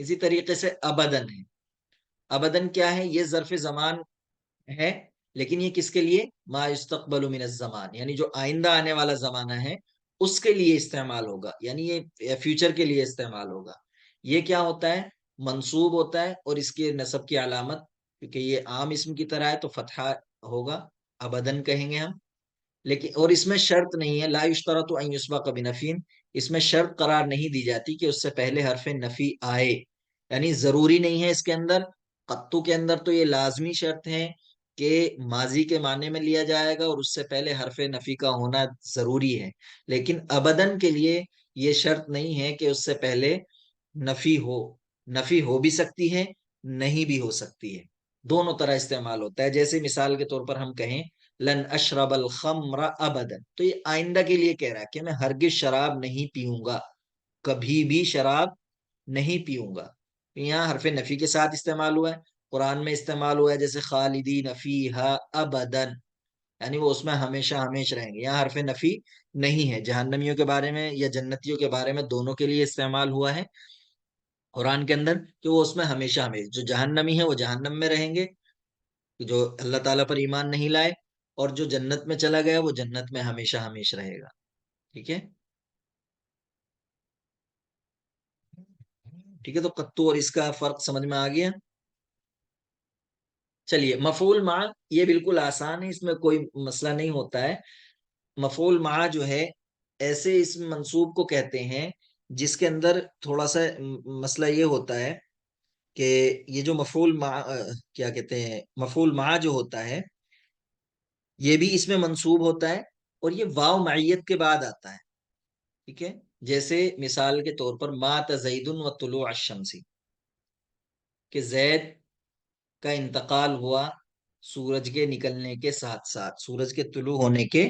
اسی طریقے سے ابدن ہے. ابدن کیا ہے؟ یہ ظرف زمان ہے، لیکن یہ کس کے لیے؟ ما یستقبل من الزمان، یعنی جو آئندہ آنے والا زمانہ ہے اس کے لیے استعمال ہوگا، یعنی یہ فیوچر کے لیے استعمال ہوگا. یہ کیا ہوتا ہے؟ منصوب ہوتا ہے، اور اس کے نصب کی علامت، کیونکہ یہ عام اسم کی طرح ہے تو فتحہ ہوگا، ابدن کہیں گے ہم. لیکن اور اس میں شرط نہیں ہے، لا یشترط ان یسبق بنفی، اس میں شرط قرار نہیں دی جاتی کہ اس سے پہلے حرف نفی آئے، یعنی ضروری نہیں ہے اس کے اندر. قطو کے اندر تو یہ لازمی شرط ہے کہ ماضی کے معنی میں لیا جائے گا اور اس سے پہلے حرف نفی کا ہونا ضروری ہے. لیکن ابدن کے لیے یہ شرط نہیں ہے کہ اس سے پہلے نفی ہو. نفی ہو بھی سکتی ہے، نہیں بھی ہو سکتی ہے، دونوں طرح استعمال ہوتا ہے. جیسے مثال کے طور پر ہم کہیں لن اشرب الخمر ابدا، تو یہ آئندہ کے لیے کہہ رہا ہے کہ میں ہرگز شراب نہیں پیوں گا، کبھی بھی شراب نہیں پیوں گا. یہاں حرف نفی کے ساتھ استعمال ہوا ہے. قرآن میں استعمال ہوا ہے جیسے خالدین فیہا ابدا، یعنی وہ اس میں ہمیشہ ہمیشہ رہیں گے. یہاں حرف نفی نہیں ہے. جہنمیوں کے بارے میں یا جنتیوں کے بارے میں دونوں کے لیے استعمال ہوا ہے قرآن کے اندر، کہ وہ اس میں ہمیشہ ہمیشہ، جو جہنمی ہے وہ جہنم میں رہیں گے جو اللہ تعالیٰ پر ایمان نہیں لائے، اور جو جنت میں چلا گیا وہ جنت میں ہمیشہ ہمیشہ رہے گا. ٹھیک ہے، ٹھیک ہے. تو قطو اور اس کا فرق سمجھ میں آ گیا. چلیے، مفعول مع یہ بالکل آسان ہے، اس میں کوئی مسئلہ نہیں ہوتا ہے. مفعول مع جو ہے ایسے اس منصوب کو کہتے ہیں جس کے اندر تھوڑا سا مسئلہ یہ ہوتا ہے کہ یہ جو مفعول مع کیا کہتے ہیں، مفعول مع جو ہوتا ہے یہ بھی اس میں منصوب ہوتا ہے، اور یہ واو معیت کے بعد آتا ہے. ٹھیک ہے، جیسے مثال کے طور پر مات زید و طلوع الشمس، کہ زید کا انتقال ہوا سورج کے نکلنے کے ساتھ ساتھ، سورج کے طلوع ہونے کے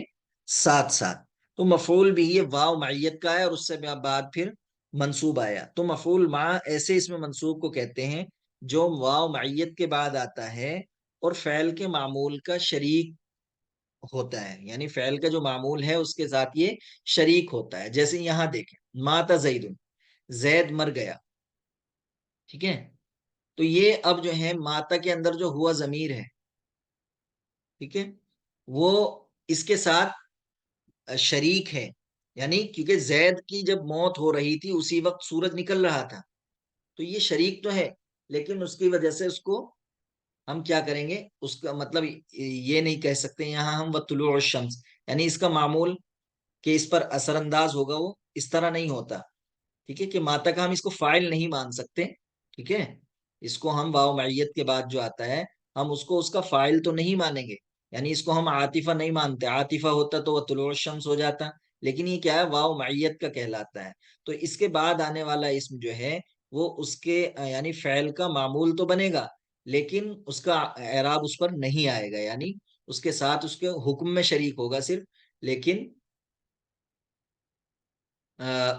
ساتھ ساتھ. تو مفعول بھی یہ واو معیت کا ہے، اور اس سے بعد پھر منصوب آیا. تو مفعول مع ایسے اس میں منصوب کو کہتے ہیں جو واو معیت کے بعد آتا ہے اور فعل کے معمول کا شریک ہوتا ہے، یعنی فعل کا جو معمول ہے اس کے ساتھ یہ شریک ہوتا ہے. جیسے یہاں دیکھیں ماتا زید، زید مر گیا. ٹھیک ہے، تو یہ اب جو ہے ماتا کے اندر جو ہوا ضمیر ہے، ٹھیک ہے، وہ اس کے ساتھ شریک ہے. یعنی کیونکہ زید کی جب موت ہو رہی تھی اسی وقت سورج نکل رہا تھا، تو یہ شریک تو ہے، لیکن اس کی وجہ سے اس کو ہم کیا کریں گے، اس کا مطلب یہ نہیں کہہ سکتے یہاں ہم وطلوع الشمس، یعنی اس کا معمول کہ اس پر اثر انداز ہوگا وہ اس طرح نہیں ہوتا. ٹھیک ہے، کہ ماتا کا ہم اس کو فاعل نہیں مان سکتے. ٹھیک ہے، اس کو ہم واو معیت کے بعد جو آتا ہے ہم اس کو اس کا فاعل تو نہیں مانیں گے، یعنی اس کو ہم عاطفہ نہیں مانتے. عاطفہ ہوتا تو وہ طلوع الشمس ہو جاتا، لیکن یہ کیا ہے، واو معیت کا کہلاتا ہے. تو اس کے بعد آنے والا اسم جو ہے وہ اس کے یعنی فعل کا معمول تو بنے گا، لیکن اس کا اعراب اس پر نہیں آئے گا، یعنی اس کے ساتھ اس کے حکم میں شریک ہوگا صرف، لیکن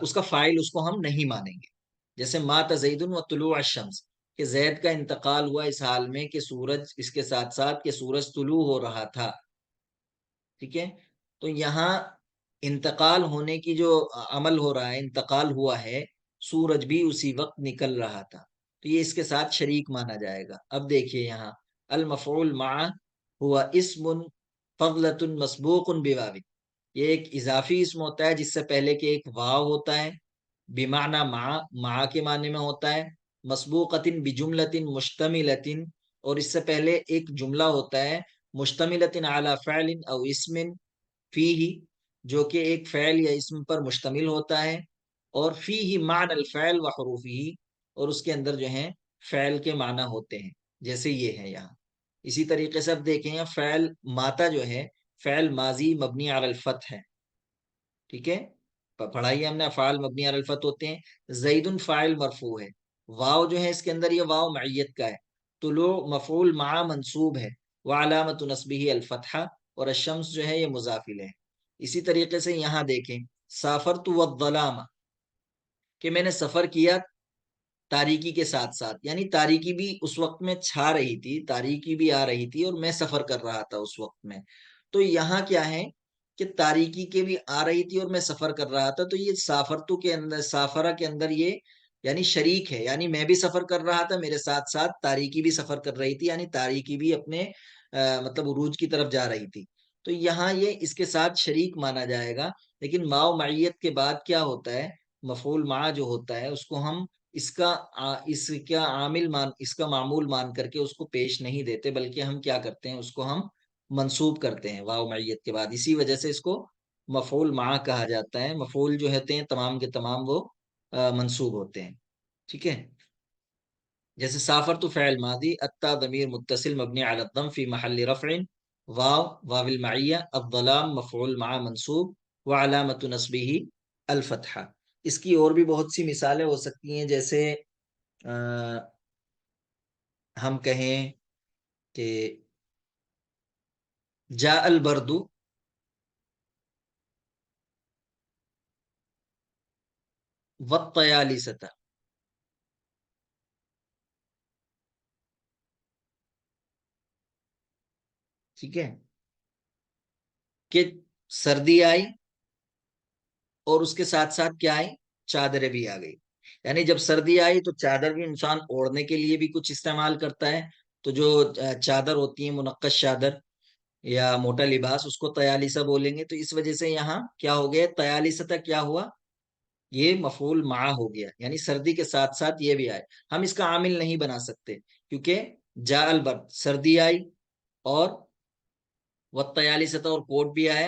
اس کا فائل اس کو ہم نہیں مانیں گے. جیسے مات زید و طلوع الشمس، کہ زید کا انتقال ہوا اس حال میں کہ سورج اس کے ساتھ ساتھ کہ سورج طلوع ہو رہا تھا. ٹھیک ہے، تو یہاں انتقال ہونے کی جو عمل ہو رہا ہے، انتقال ہوا ہے، سورج بھی اسی وقت نکل رہا تھا، تو یہ اس کے ساتھ شریک مانا جائے گا. اب دیکھیے یہاں المفعول مع ہوا اسم فضلۃ مسبوق بواو، یہ ایک اضافی اسم ہوتا ہے جس سے پہلے کہ ایک واو ہوتا ہے، بمعنی مع کے معنی میں ہوتا ہے، مسبوقۃ بجملۃ مشتملۃ، اور اس سے پہلے ایک جملہ ہوتا ہے مشتملۃ علی فعل او اسم فیہ، جو کہ ایک فعل یا اسم پر مشتمل ہوتا ہے، اور فیہ معنی الفعل و حروفہ، اور اس کے اندر جو ہیں فعل کے معنی ہوتے ہیں، جیسے یہ ہے یہاں. اسی طریقے سے اب دیکھیں یہاں فعل ماتا جو ہے فعل ماضی مبنی علی الفتح ہے. ٹھیک ہے، پڑھائی ہم نے افعال مبنی علی الفتح ہوتے ہیں. زید فاعل مرفوع ہے، واو جو ہے اس کے اندر یہ واو معیت کا ہے. طلوع مفعول مع منصوب ہے، وعلامت نصبہ الفتحہ، اور الشمس جو ہے یہ مضاف الیہ ہے. اسی طریقے سے یہاں دیکھیں سافرت والظلام، کہ میں نے سفر کیا تاریکی کے ساتھ ساتھ، یعنی تاریکی بھی اس وقت میں چھا رہی تھی، تاریکی بھی آ رہی تھی، اور میں سفر کر رہا تھا اس وقت میں. تو یہاں کیا ہے کہ تاریکی کے بھی آ رہی تھی اور میں سفر کر رہا تھا، تو یہ سافرتو کے اندر، سافرہ کے اندر یہ یعنی شریک ہے، یعنی میں بھی سفر کر رہا تھا، میرے ساتھ ساتھ تاریکی بھی سفر کر رہی تھی، یعنی تاریکی بھی اپنے مطلب عروج کی طرف جا رہی تھی. تو یہاں یہ اس کے ساتھ شریک مانا جائے گا. لیکن ماؤ معیت کے بعد کیا ہوتا ہے، مفعول مع جو ہوتا ہے اس کو ہم اس کا معمول مان کر کے اس کو پیش نہیں دیتے، بلکہ ہم کیا کرتے ہیں، اس کو ہم منصوب کرتے ہیں واو معیت کے بعد. اسی وجہ سے اس کو مفعول مع کہا جاتا ہے. مفعول جو ہوتے ہیں تمام کے تمام وہ منصوب ہوتے ہیں. ٹھیک ہے. جیسے سافر تو فعل ماضی، اتا ضمیر متصل مبنی علی الضم فی محل رفع، واو واو المعیہ، الظلام مفعول مع منصوب وعلامت نصبہ الفتحہ. اس کی اور بھی بہت سی مثالیں ہو سکتی ہیں، جیسے ہم کہیں کہ جاء البرد والطیالسۃ. ٹھیک ہے، کہ سردی آئی اور اس کے ساتھ ساتھ کیا آئی، چادریں بھی آ گئی. یعنی جب سردی آئی تو چادر بھی انسان اوڑھنے کے لیے بھی کچھ استعمال کرتا ہے. تو جو چادر ہوتی ہے منقش چادر یا موٹا لباس، اس کو تیالیسہ بولیں گے. تو اس وجہ سے یہاں کیا ہو گیا، تیالیسہ کیا ہوا، یہ مفعول مع ہو گیا، یعنی سردی کے ساتھ ساتھ یہ بھی آئے. ہم اس کا عامل نہیں بنا سکتے کیونکہ جاء البرد سردی آئی اور والطیالسۃ اور کوٹ بھی آیا،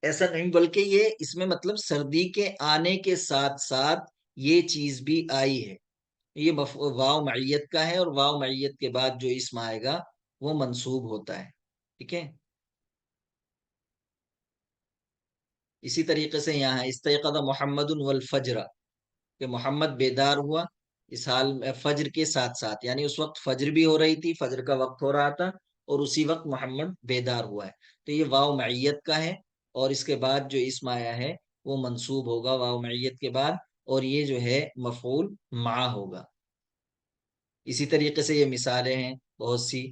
ایسا نہیں، بلکہ یہ اس میں مطلب سردی کے آنے کے ساتھ ساتھ یہ چیز بھی آئی ہے. یہ واو معیت کا ہے، اور واو معیت کے بعد جو اسم آئے گا وہ منصوب ہوتا ہے. ٹھیک ہے. اسی طریقے سے یہاں استيقظ محمد والفجر، کہ محمد بیدار ہوا اس حال میں فجر کے ساتھ ساتھ، یعنی اس وقت فجر بھی ہو رہی تھی، فجر کا وقت ہو رہا تھا اور اسی وقت محمد بیدار ہوا ہے. تو یہ واو معیت کا ہے، اور اس کے بعد جو اسم آیا ہے وہ منصوب ہوگا واو معیت کے بعد، اور یہ جو ہے مفعول مع ہوگا. اسی طریقے سے یہ مثالیں ہیں بہت سی.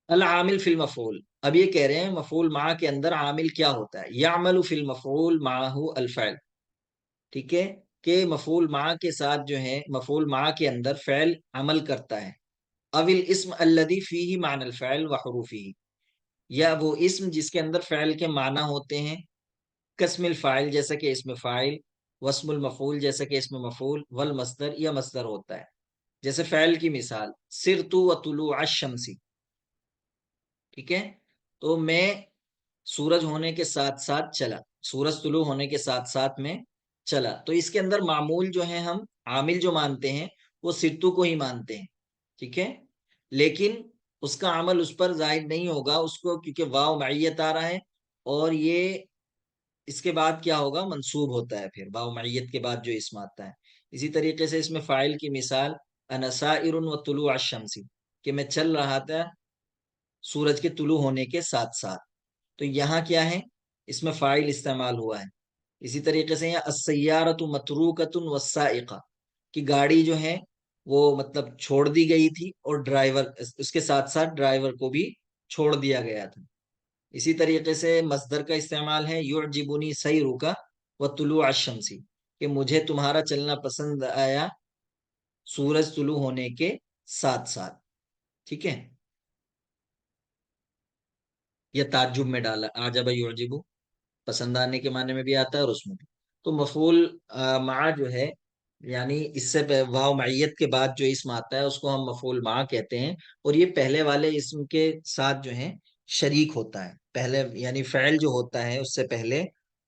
العامل فی المفعول، اب یہ کہہ رہے ہیں مفعول مع کے اندر عامل کیا ہوتا ہے. یعمل فی المفعول معہ الفعل. ٹھیک ہے، کہ مفعول مع کے ساتھ جو ہے مفعول مع کے اندر فعل عمل کرتا ہے. اول اسم الذی فیہ معنی الفعل وحروفہ، یا وہ اسم جس کے اندر فعل کے معنی ہوتے ہیں، کاسم الفاعل جیسا کہ اسم فاعل، واسم المفعول جیسا کہ اسم مفعول، والمصدر یا مصدر ہوتا ہے. جیسے فعل کی مثال سرت وطلوع الشمس. ٹھیک ہے، تو میں سورج ہونے کے ساتھ ساتھ چلا، سورج طلوع ہونے کے ساتھ ساتھ میں چلا. تو اس کے اندر معمول جو ہے ہم عامل جو مانتے ہیں وہ سرتو کو ہی مانتے ہیں. ٹھیک ہے، لیکن اس کا عمل اس پر زائد نہیں ہوگا اس کو، کیونکہ واو معیت آ رہا ہے، اور یہ اس کے بعد کیا ہوگا، منصوب ہوتا ہے پھر واو معیت کے بعد جو اسم آتا ہے. اسی طریقے سے اس میں فاعل کی مثال انا سائر وطلوع الشمس، کہ میں چل رہا تھا سورج کے طلوع ہونے کے ساتھ ساتھ. تو یہاں کیا ہے، اس میں فاعل استعمال ہوا ہے. اسی طریقے سے یہاں السیارۃ متروکۃ والسائق، کہ گاڑی جو ہے وہ مطلب چھوڑ دی گئی تھی، اور ڈرائیور اس کے ساتھ ساتھ ڈرائیور کو بھی چھوڑ دیا گیا تھا. اسی طریقے سے مصدر کا استعمال ہے یعجبنی سیرک وطلوع الشمس، کہ مجھے تمہارا چلنا پسند آیا سورج طلوع ہونے کے ساتھ ساتھ. ٹھیک ہے، یا تعجب میں ڈالا اعجب یعجب، پسند آنے کے معنی میں بھی آتا ہے اور اس میں بھی. تو مفعول مع جو ہے، یعنی اس سے واو معیت کے بعد جو اسم آتا ہے اس کو ہم مفعول مع کہتے ہیں، اور یہ پہلے والے اسم کے ساتھ جو ہے شریک ہوتا ہے. پہلے یعنی فعل جو ہوتا ہے اس سے پہلے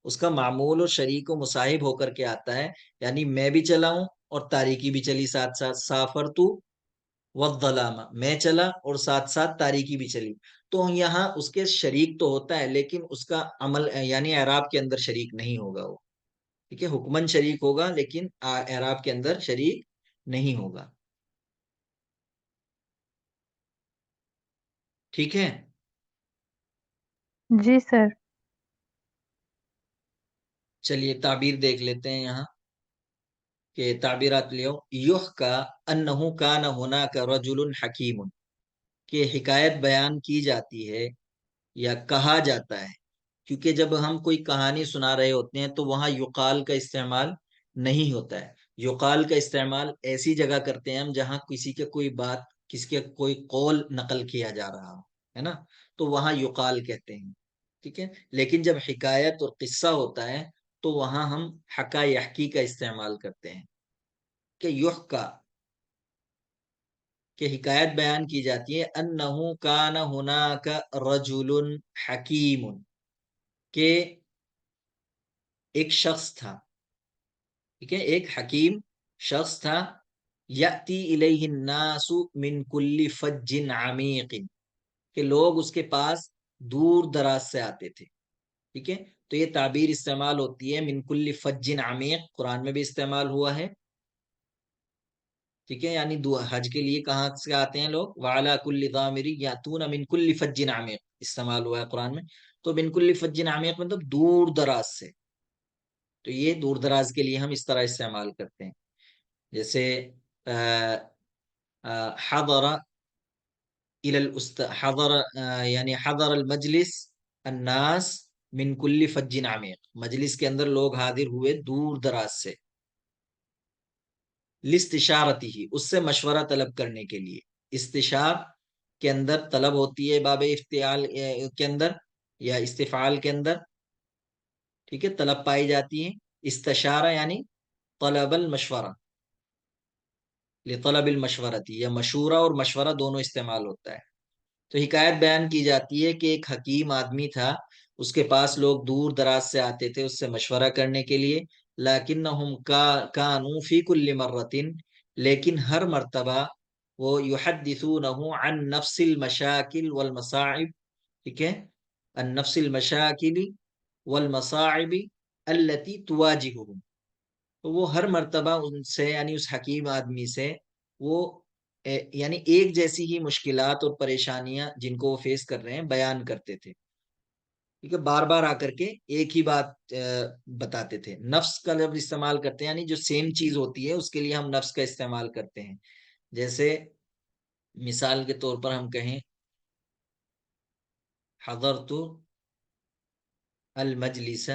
اس کا معمول اور شریک و مصاحب ہو کر کے آتا ہے. یعنی میں بھی چلا ہوں اور تاریکی بھی چلی ساتھ ساتھ، سافرت والظلام، میں چلا اور ساتھ ساتھ تاریکی بھی چلی. تو یہاں اس کے شریک تو ہوتا ہے، لیکن اس کا عمل یعنی اعراب کے اندر شریک نہیں ہوگا وہ. ٹھیک ہے، حکمن شریک ہوگا لیکن اعراب کے اندر شریک نہیں ہوگا. ٹھیک ہے. جی سر. چلیے تعبیر دیکھ لیتے ہیں یہاں کہ تعبیرات لیو. یحکا انہ کان ہناک رجل حکیم، کہ حکایت بیان کی جاتی ہے یا کہا جاتا ہے، کیونکہ جب ہم کوئی کہانی سنا رہے ہوتے ہیں تو وہاں یقال کا استعمال نہیں ہوتا ہے. یقال کا استعمال ایسی جگہ کرتے ہیں ہم جہاں کسی کے کوئی بات، کسی کے کوئی قول نقل کیا جا رہا ہو، ہے نا، تو وہاں یقال کہتے ہیں، ٹھیک ہے۔ لیکن جب حکایت اور قصہ ہوتا ہے تو وہاں ہم حکا یحکی کا استعمال کرتے ہیں، کہ یحکا، کہ حکایت بیان کی جاتی ہے، انہو کان ہناک رجل حکیم، کہ ایک شخص تھا، ٹھیک ہے، ایک حکیم شخص تھا، یأتی الیہ الناس من کل فج عمیق، کہ لوگ اس کے پاس دور دراز سے آتے تھے، ٹھیک ہے۔ تو یہ تعبیر استعمال ہوتی ہے من کل فج عمیق، قرآن میں بھی استعمال ہوا ہے، ٹھیک ہے، یعنی حج کے لیے کہاں سے آتے ہیں لوگ، وعلی کل ضامر یاتون من کل فج عمیق استعمال ہوا ہے قرآن میں، تو من کل فج عمیق مطلب دور دراز سے، تو یہ دور دراز کے لیے ہم اس طرح استعمال کرتے ہیں، جیسے حضر حضر، یعنی حضر المجلس الناس من کل فج عمیق، مجلس کے اندر لوگ حاضر ہوئے دور دراز سے، لاستشارتی ہی، اس سے مشورہ طلب کرنے کے لیے، استشار کے اندر طلب ہوتی ہے باب افتعال کے اندر یا استفعال کے اندر، ٹھیک ہے، طلب پائی جاتی ہے، استشارہ یعنی طلب المشورہ، لطلب المشورتی، یا مشورہ اور مشورہ دونوں استعمال ہوتا ہے۔ تو حکایت بیان کی جاتی ہے کہ ایک حکیم آدمی تھا، اس کے پاس لوگ دور دراز سے آتے تھے اس سے مشورہ کرنے کے لیے، لیکنہم کانوا فی کل مرۃ، لیکن ہر مرتبہ وہ یحدثونہ عن نفس المشاکل والمصاعب، ٹھیک ہے، عن نفس المشاکل والمصاعب التي تواجہهم، تو وہ ہر مرتبہ ان سے، یعنی اس حکیم آدمی سے، وہ یعنی ایک جیسی ہی مشکلات اور پریشانیاں جن کو وہ فیس کر رہے ہیں بیان کرتے تھے، ٹھیک ہے، بار بار آ کر کے ایک ہی بات بتاتے تھے۔ نفس کا لفظ استعمال کرتے ہیں، یعنی جو سیم چیز ہوتی ہے اس کے لیے ہم نفس کا استعمال کرتے ہیں، جیسے مثال کے طور پر ہم کہیں حضرت المجلس،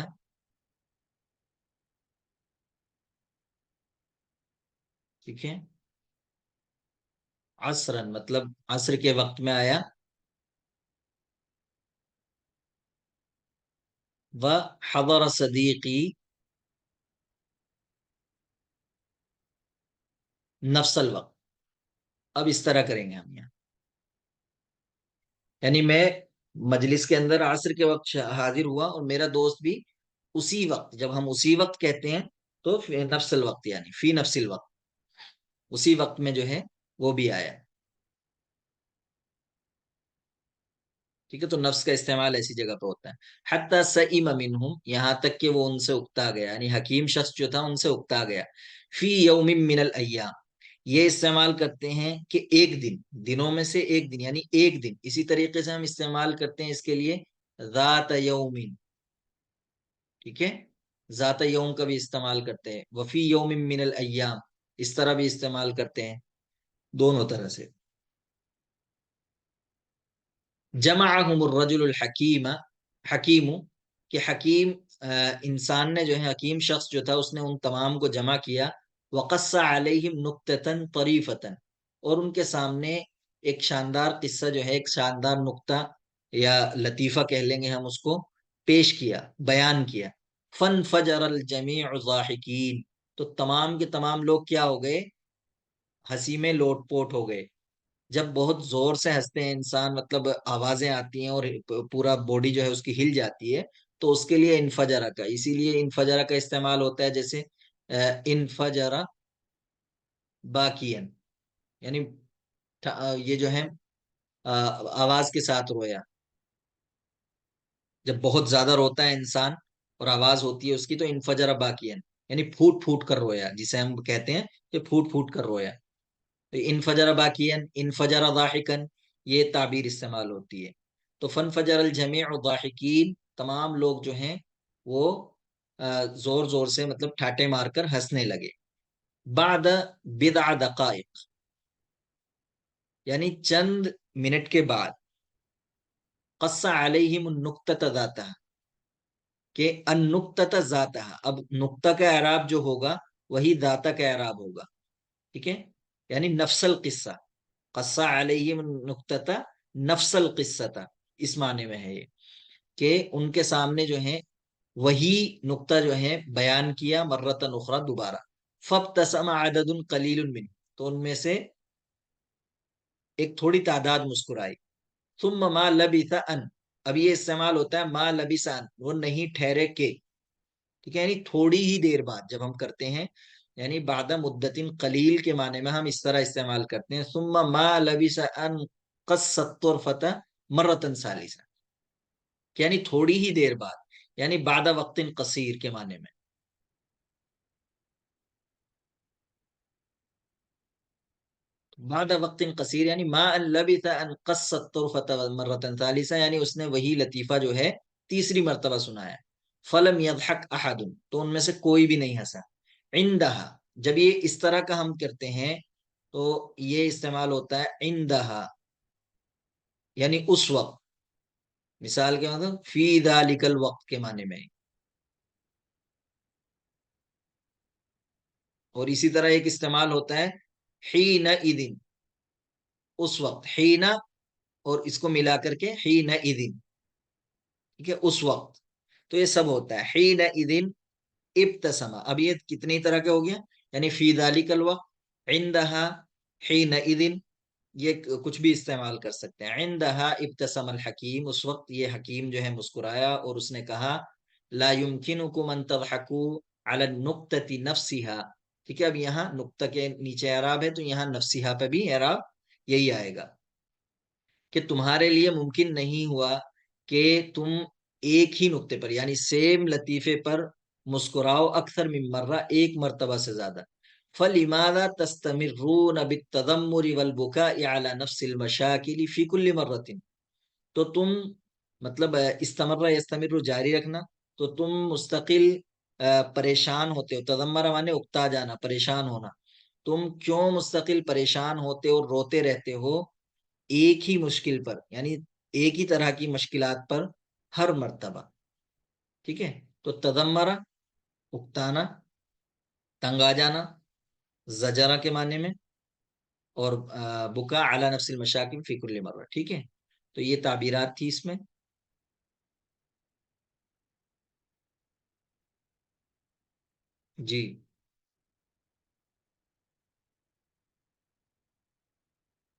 ٹھیک ہے، عصرا مطلب عصر کے وقت میں آیا، وحضر صدیقی نفس الوقت، اب اس طرح کریں گے ہم یہاں، یعنی میں مجلس کے اندر عصر کے وقت حاضر ہوا اور میرا دوست بھی اسی وقت، جب ہم اسی وقت کہتے ہیں تو فی نفس الوقت، یعنی فی نفس الوقت، اسی وقت میں جو ہے وہ بھی آیا، ٹھیک ہے، تو نفس کا استعمال ایسی جگہ پہ ہوتا ہے۔ حتی سئم منہم، یہاں تک کہ وہ ان سے اکتا گیا، یعنی حکیم شخص جو تھا ان سے اکتا گیا، فی یوم من الایام، یہ استعمال کرتے ہیں کہ ایک دن، دنوں میں سے ایک دن، یعنی ایک دن، اسی طریقے سے ہم استعمال کرتے ہیں اس کے لیے ذات یوم، ٹھیک ہے، ذات یوم کا بھی استعمال کرتے ہیں، وفی یوم من الایام اس طرح بھی استعمال کرتے ہیں، دونوں طرح سے۔ جمعہم الرجل الحکیم، حکیم، کہ حکیم انسان نے جو ہے، حکیم شخص جو تھا اس نے ان تمام کو جمع کیا، وقص علیہم نکتۃ طریفۃ، اور ان کے سامنے ایک شاندار قصہ جو ہے، ایک شاندار نکتہ یا لطیفہ کہہ لیں گے ہم اس کو، پیش کیا، بیان کیا، فن فجر الجمیع ضاحکین، تو تمام کے تمام لوگ کیا ہو گئے، ہنسی میں لوٹ پوٹ ہو گئے، جب بہت زور سے ہنستے ہیں انسان، مطلب آوازیں آتی ہیں اور پورا باڈی جو ہے اس کی ہل جاتی ہے، تو اس کے لیے انفجرہ کا، اسی لیے انفجرہ کا استعمال ہوتا ہے، جیسے انفجرہ باکین، یعنی یہ جو ہے آواز کے ساتھ رویا، جب بہت زیادہ روتا ہے انسان اور آواز ہوتی ہے اس کی، تو انفجرہ باکین، یعنی پھوٹ پھوٹ کر رویا، جسے ہم کہتے ہیں کہ پھوٹ پھوٹ کر رویا، تو انفجر باکین، انفجر ضاحکن، یہ تعبیر استعمال ہوتی ہے۔ تو فن فجر الجمیع ضاحکین، تمام لوگ جو ہیں وہ زور زور سے، مطلب ٹھاٹے مار کر ہنسنے لگے، بعد بضع دقائق، یعنی چند منٹ کے بعد، قص علیہم النکتۃ ذاتہ، کہ النکتۃ ذاتہ، اب نکتہ کا اعراب جو ہوگا وہی داتا کا اعراب ہوگا. ٹھیک ہے، یعنی نفس القصہ، قصہ علیہم نقطہ نفس القصہ، اس معنی میں ہے یہ کہ ان کے سامنے جو ہے وہی نقطہ جو ہے بیان کیا مرتن اخرى دوبارہ. فابتسم عدد قلیل من، تو ان میں سے ایک تھوڑی تعداد مسکرائی. ثم ما لبث ان، اب یہ استعمال ہوتا ہے ما لبث ان، وہ نہیں ٹھہرے کہ. ٹھیک ہے، یعنی تھوڑی ہی دیر بعد جب ہم کرتے ہیں، یعنی بعد مدت قلیل کے معنی میں ہم اس طرح استعمال کرتے ہیں. ثم ما لبث ان قص الطرفة مرة ثالثة، یعنی تھوڑی ہی دیر بعد، یعنی بعد وقت قصیر کے معنی میں. بعد وقت قصیر یعنی ما ان لبث ان قص الطرفة مرة ثالثة، یعنی اس نے وہی لطیفہ جو ہے تیسری مرتبہ سنایا. فلم يضحك احد، تو ان میں سے کوئی بھی نہیں ہنسا. عندها، جب یہ اس طرح کا ہم کرتے ہیں تو یہ استعمال ہوتا ہے عندها، یعنی اس وقت. مثال کے مطلب فی ذلک الوقت کے معنی میں. اور اسی طرح ایک استعمال ہوتا ہے حین اذن، اس وقت. حین اور اس کو ملا کر کے حین اذن، ٹھیک ہے، اس وقت. تو یہ سب ہوتا ہے حین اذن ابتسم. اب یہ کتنی طرح کے ہو گیا، یعنی فی ذلک الوقت، عندها، حین اذن، یہ کچھ بھی استعمال کر سکتے ہیں. عندها ابتسم الحکیم، اس وقت یہ حکیم جو ہے مسکرایا اور اس نے کہا لا يمكنكم ان تضحكوا على النقطة نفسها. ٹھیک ہے، اب یہاں نقطہ کے نیچے اعراب ہے تو یہاں نفسها پہ بھی اعراب یہی آئے گا کہ تمہارے لیے ممکن نہیں ہوا کہ تم ایک ہی نقطے پر، یعنی سیم لطیفے پر مسکراؤ اکثر من مرہ، ایک مرتبہ سے زیادہ. فَلِمَاذَا تَسْتَمِرُّونَ بِالتَّذَمُّرِ وَالْبُكَاءِ عَلَى نَفْسِ الْمَشَاكِلِ فِي كُلِّ مَرَّةٍ، تو تم مطلب استمرہ یستمر جاری رکھنا، تو تم مستقل پریشان ہوتے ہو. تذمرہ مانے اکتا جانا، پریشان ہونا. تم کیوں مستقل پریشان ہوتے اور روتے رہتے ہو ایک ہی مشکل پر، یعنی ایک ہی طرح کی مشکلات پر ہر مرتبہ. ٹھیک ہے، تو تذمرہ اکتانا، تنگ آ جانا زجرہ کے معنی میں، اور بکا علی نفس المشاکل فی کل مرہ. ٹھیک ہے، تو یہ تعبیرات تھی اس میں. جی